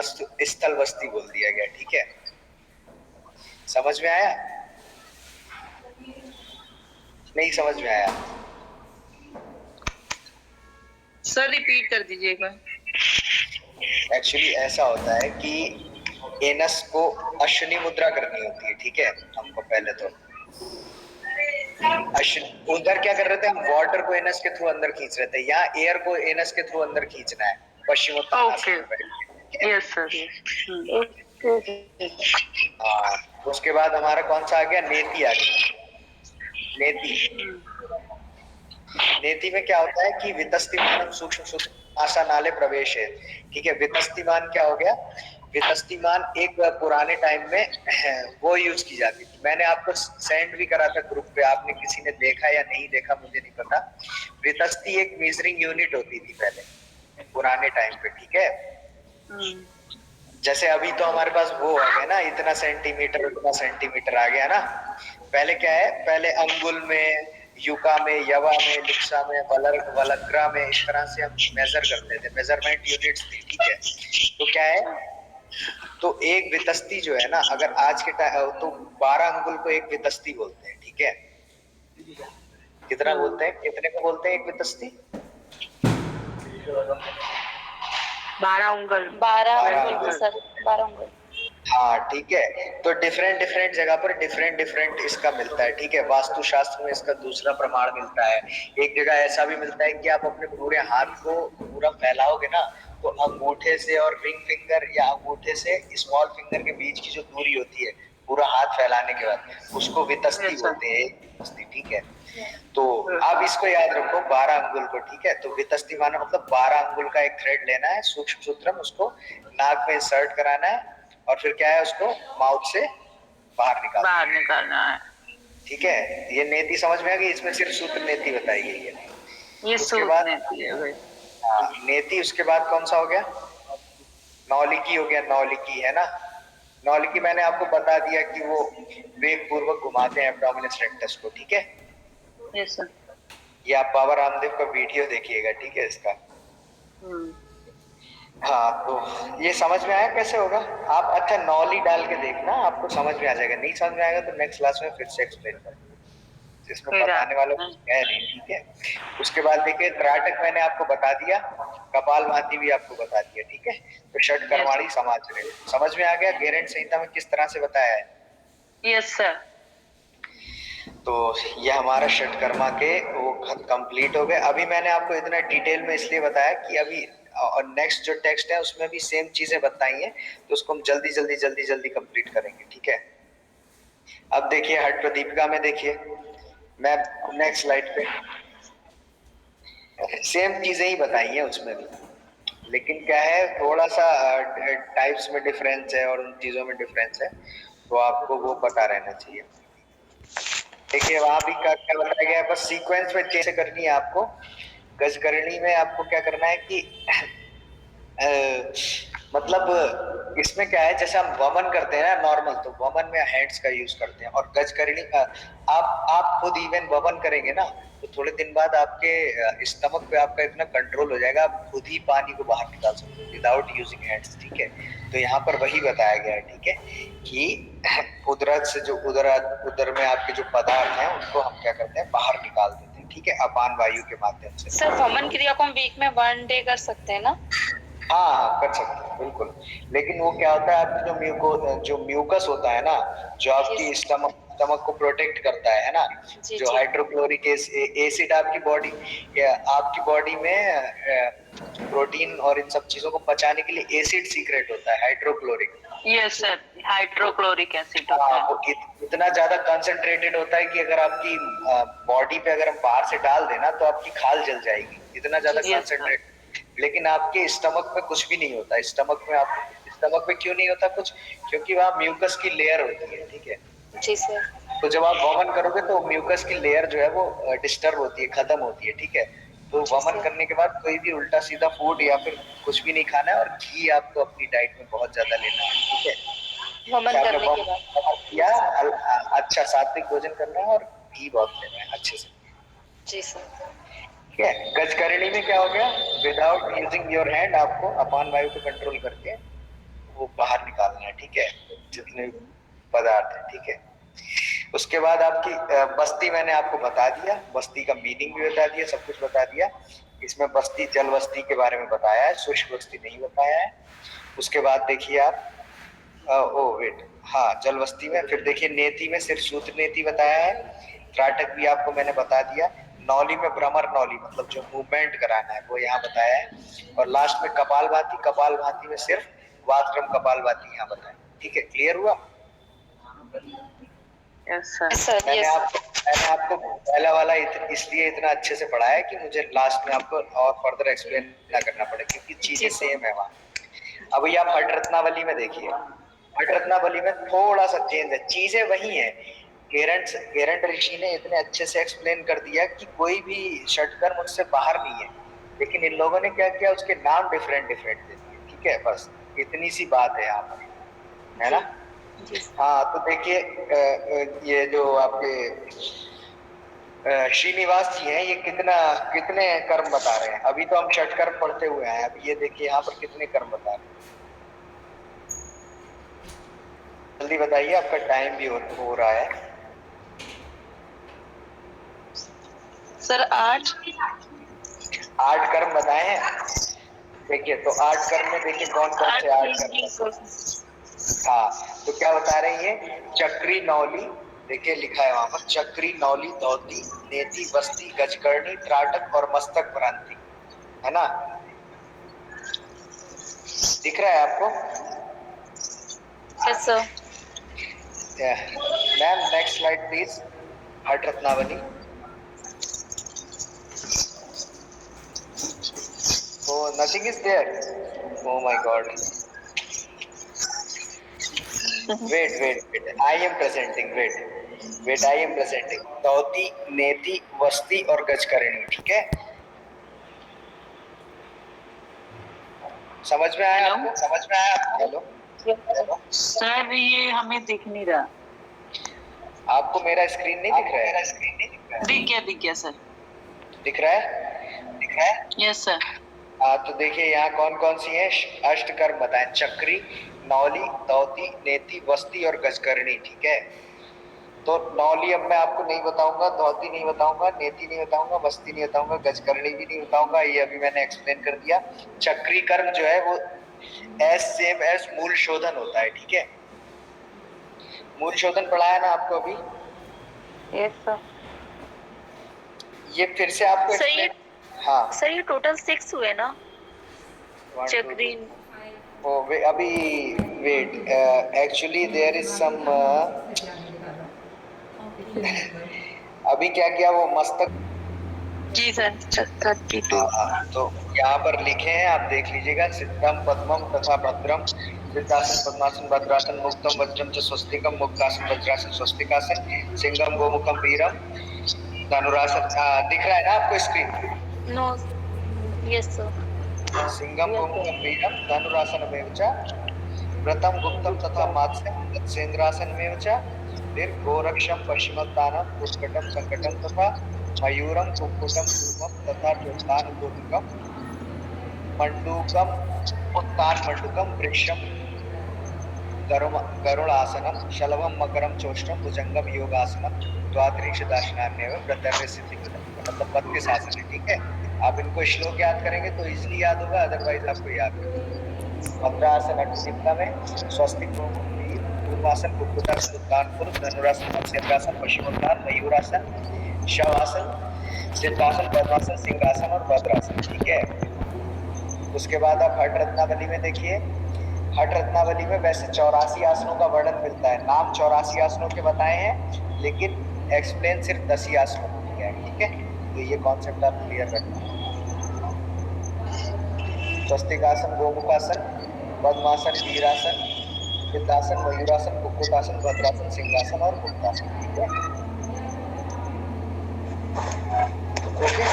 स्थल बस्ती बोल दिया गया, ठीक है। समझ में आया? नहीं समझ में आया? सर रिपीट कर दीजिएगा। एक्चुअली ऐसा होता है कि एनस को अश्विनी मुद्रा करनी होती है, ठीक है। हमको पहले तो उधर क्या कर रहे थे हम, वाटर को एनस के थ्रू अंदर खींच रहे थे, यहाँ एयर को एनस के थ्रू अंदर खींचना है पश्चिमोत्तान आसन में बैठ के। Yes sir. उसके बाद हमारा कौन सा आ गया, नेति आ गया। नेति में क्या होता है कि वितस्तिमान सूक्ष्म आसनाले प्रवेश है, ठीक है। वितस्तिमान क्या हो गया, वितस्तिमान एक पुराने टाइम में वो यूज की जाती थी, मैंने आपको सेंड भी करा था ग्रुप पे, आपने किसी ने देखा या नहीं देखा मुझे नहीं पता। वितस्ती एक मेजरिंग यूनिट होती थी पहले पुराने टाइम पे, ठीक है। जैसे अभी तो हमारे पास वो आ गया ना, इतना सेंटीमीटर उतना सेंटीमीटर आ गया ना। पहले क्या है, पहले अंगुल में, युका में, यवा में, लिप्सा में, वलग्रा में, इस तरह से हम मेजर करते थे, मेजरमेंट यूनिट्स थी, ठीक है। तो क्या है, तो एक वितस्ती जो है ना, अगर आज के टाइम तो 12 अंगुल को एक वितस्ती बोलते हैं, ठीक है। कितना बोलते हैं, कितने को बोलते हैं एक वितस्ती? 12 उंगल। 12 उंगल सर, 12 उंगल। हाँ ठीक है। तो डिफरेंट जगह पर डिफरेंट इसका मिलता है, ठीक है। वास्तु शास्त्र में इसका दूसरा प्रमाण मिलता है। एक जगह ऐसा भी मिलता है कि आप अपने पूरे हाथ को पूरा फैलाओगे ना, तो अंगूठे से और रिंग फिंगर या अंगूठे से स्मॉल फिंगर के बीच की जो दूरी होती है पूरा हाथ फैलाने के बाद, उसको वितस्ती बोलते हैं, वितस्ती, ठीक है। तो आप इसको याद रखो 12 अंगुल को, ठीक है। तो वितस्ती माना मतलब 12 अंगुल का एक थ्रेड लेना है, सूक्ष्म सूत्रम, उसको नाक में इंसर्ट कराना है और फिर क्या है, उसको माउथ से बाहर निकालना है, ठीक है। ये नेति समझ में आ गई? इसमें सिर्फ सूत्र नेति बताई गई है। ये सूत्र नेति है भाई। नेति। उसके बाद कौन सा हो गया, नौलिकी हो गया। नौलिकी है ना, नौलिकी मैंने आपको बता दिया कि वो वेग पूर्वक घुमाते हैं एब्डोमिनस रेक्टस को, ठीक है। Yes sir. ये आप बाबा रामदेव का वीडियो देखिएगा, ठीक है इसका। हाँ, तो ये समझ में आया कैसे होगा? आप अच्छा नौली डाल के देखना, आपको समझ में आ जाएगा। नहीं समझ में आएगा तो नेक्स्ट क्लास में फिर से एक्सप्लेन करेंगे, जिसमें बताने वाला कुछ है नहीं, ठीक है। उसके बाद देखिए त्राटक मैंने आपको बता दिया, कपाल भाती भी आपको बता दिया, ठीक है। तो षट कर्माणी समाज समझ में आ गया, गेरेंट संहिता में किस तरह से बताया है। Yes sir. तो ये हमारा षटकर्मा के वो कंप्लीट हो गए। अभी मैंने आपको इतना डिटेल में इसलिए बताया कि अभी और नेक्स्ट जो टेक्स्ट है उसमें भी सेम चीजें बताई हैं, तो उसको हम जल्दी कंप्लीट करेंगे, ठीक है। अब देखिए हट प्रदीपिका में देखिए, मैं नेक्स्ट स्लाइड पे सेम चीजें ही बताई हैं उसमें भी, लेकिन क्या है थोड़ा सा टाइप्स में डिफरेंस है और उन चीजों में डिफरेंस है, तो आपको वो पता रहना चाहिए। देखिए वहां भी क्या बताया गया है, बस सीक्वेंस में चेंज करनी है आपको। गजकरणी में आपको क्या करना है कि मतलब इसमें क्या है, जैसे हम वमन करते हैं ना नॉर्मल, तो वमन में हैंड्स का यूज करते हैं, और गजकरणी आप खुद इवन वमन करेंगे ना, तो थोड़े दिन बाद आपके स्टमक पे आपका इतना कंट्रोल हो जाएगा, आप खुद ही पानी को बाहर निकाल सकते हो विदाउट यूजिंग हैंड्स, ठीक है। तो यहाँ पर वही बताया गया है, ठीक है, कि उदरत से जो उदर में आपके जो पदार्थ हैं उनको हम क्या करते हैं, बाहर निकाल देते हैं, ठीक है, अपान वायु के माध्यम से। सर वमन क्रिया को हम वीक में 1 डे कर सकते हैं ना? हाँ हाँ कर सकते हैं बिल्कुल, लेकिन वो क्या होता है आपकी जो म्यूकस होता है ना, जो आपकी स्टमक को प्रोटेक्ट करता है ना, जो हाइड्रोक्लोरिक एसिड आपकी बॉडी में प्रोटीन और इन सब चीजों को पचाने के लिए एसिड सीक्रेट होता है, hydrochloric. Yes sir, hydrochloric acid होता है। वो इतना ज्यादा कंसंट्रेटेड होता है कि अगर आपकी बॉडी पे अगर हम बाहर से डाल देना तो आपकी खाल जल जाएगी, इतना ज्यादा कंसंट्रेट। लेकिन आपके स्टमक में कुछ भी नहीं होता, स्टमक में क्यों नहीं होता कुछ, क्योंकि वहाँ म्यूकस की लेयर होती है, ठीक है जी सर। तो जब आप वमन करोगे तो म्यूकस की लेयर जो है वो डिस्टर्ब होती है, खत्म होती है, ठीक है। तो वमन करने के बाद कोई भी उल्टा सीधा फूड या फिर कुछ भी नहीं खाना है, और घी आपको अपनी डाइट में बहुत ज्यादा लेना है, ठीक है। वमन करने के बाद या अच्छा सात्विक भोजन करना है और घी बहुत लेना है अच्छे से। जी सर। ठीक है, गजकरणी में क्या हो गया, विदाउट यूजिंग योर हैंड आपको अपान वायु को कंट्रोल करके वो बाहर निकालना है, ठीक है, जितने पदार्थ है, ठीक है। उसके बाद आपकी बस्ती मैंने आपको बता दिया, बस्ती का मीनिंग भी बता दिया, सब कुछ बता दिया। इसमें बस्ती जल बस्ती के बारे में बताया है, शुष्क बस्ती नहीं बताया है। उसके बाद देखिए आप जल बस्ती में फिर देखिए नेति में सिर्फ सूत्र नेति बताया है। त्राटक भी आपको मैंने बता दिया। नौली में भ्रमर नौली मतलब जो मूवमेंट कराना है वो यहाँ बताया है। और लास्ट में कपालभाति में सिर्फ वातक्रम कपालभाति यहाँ बताया, ठीक है। क्लियर हुआ? Yes sir. मैंने आपको पहला वाला इसलिए इतना अच्छे से पढ़ाया कि मुझे लास्ट में आपको और फर्दर एक्सप्लेन ना करना पड़े, क्योंकि चीजें सेम है वहाँ। अभी आप हठ रत्नावली में देखिए, हठ रत्नावली में थोड़ा सा चेंज है, चीजें वही है। गेरंट ऋषि ने इतने अच्छे से एक्सप्लेन कर दिया कि कोई भी षटकर्म उससे बाहर नहीं है, लेकिन इन लोगों ने क्या किया, उसके नाम डिफरेंट दे दिए, ठीक है। बस इतनी सी बात है यहाँ पर, है ना। हाँ तो देखिए ये जो आपके श्रीनिवास जी हैं, ये कितने कर्म बता रहे हैं। अभी तो हम षटकर्म पढ़ते हुए हैं, अब ये देखिए यहाँ पर कितने कर्म बता रहे हैं। जल्दी बताइए, आपका टाइम भी हो रहा है। सर 8 कर्म बताए हैं। देखिए तो 8 कर्म में देखिए कौन कौन से 8 कर्म। हाँ तो क्या बता रही है, चक्री नौली, देखिए लिखा है वहां पर, चक्री नौली धौती नेति बस्ती गजकर्णी त्राटक और मस्तक भ्रांति, है ना। दिख रहा है आपको? Yes sir. Ma'am next slide please. हठ Ratnavali. Oh, nothing is there. Oh my God. Wait. I am presenting. Wait. I am presenting. धौती, नेति, वस्ती और गजकरणी, ठीक है। समझ में आया आपको? हेलो सर, ये हमें दिख नहीं रहा। आपको मेरा स्क्रीन नहीं दिख रहा है? दिख गया सर। दिख रहा है? Yes sir. तो देखिए यहाँ कौन कौन सी है अष्ट कर्म बताएं, चक्री नौली धौती नेति वस्ती और गजकरणी, ठीक है। तो नौली अब मैं आपको नहीं बताऊंगा, धौती नहीं बताऊंगा, नेति नहीं बताऊंगा, वस्ती नहीं बताऊंगा, गजकरणी भी नहीं बताऊंगा, ये अभी मैंने एक्सप्लेन कर दिया। चक्री कर्म जो है वो सेम एज मूल शोधन होता है, ठीक है। मूल शोधन पढ़ाया ना आपको अभी? Yes sir. ये फिर से आपको हाँ सर ये टोटल 6 हुए ना चक्री? अभी wait, actually there is some अभी क्या किया वो मस्तक। जी सर 32। तो यहाँ पर लिखे हैं, आप देख लीजिएगा। सिद्धम पद्मम तथा भद्रम, सिद्धासन पद्मासन भद्रासन मुक्तम वज्रम च स्वस्तिकम मुक्तासन वज्रासन स्वस्तिकासन सिंगम गोमुखम वीरम धनुरासन। दिख रहा है ना आपको स्क्रीन? No yes sir. सिंगम गोमुखम वीरम धनुरासनमेव च व्रतम गुप्तम तथा मात्स्यम तत्सेन्द्रासनमेव च फिर गोरक्षम पश्चिमोत्तानम उत्कटम संकटम तथा मयूरम कुक्कुटम कूर्मम तथा चोत्तान गोमुखम मंडूकम उत्तान मंडूकम वृक्षम गरुड़ासनम शलभम मकरम चोष्टम भुजंगम योगासनम द्वादरीक्ष दाशनान्यव व्रतर्य सिद्धि। मतलब 32 आसन है, ठीक है। आप इनको श्लोक याद करेंगे तो इजीली याद होगा, अदरवाइज आपको याद नहीं। भद्रासन अट्ठिप्ता में स्वस्तिक पूर्वासन कुक्कुटासन उत्तानपुर धनुरासन मत्स्यंद्रासन पश्चिमोत्तान मयूरासन शवासन सिद्धासन पद्मासन सिंहासन और भद्रासन, ठीक है। उसके बाद आप हठ रत्नावली में देखिए, हठ रत्नावली में वैसे 84 आसनों का वर्णन मिलता है, नाम 84 आसनों के बताए हैं लेकिन एक्सप्लेन सिर्फ 10 ही आसनों को किया है, ठीक है। तो ये कॉन्सेप्ट आप क्लियर रखना। स्वस्तिकासन गोमुखासन पद्मासन वीरासन सिद्धासन मयूरासन कुक्कुटासन भद्रासन सिंहासन और मुक्तासन, ठीक है। Okay,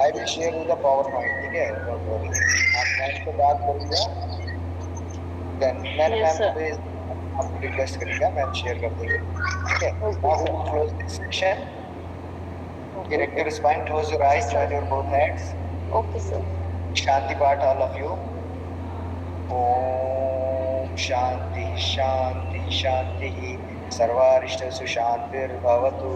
I will share you the power point, ठीक है। डोंट वरी, आप मैम से बात करूंगा, देन मैंने मैम को आपको रिक्वेस्ट करेगा, मैम शेयर कर देंगे, ठीक है। Now we will close this section. Erect your spine, close your eyes, join your both hands. Okay sir. Shanti path all of you. Om Shanti Shanti Shanti सर्वारिष्टसु शांतिर्भवतु।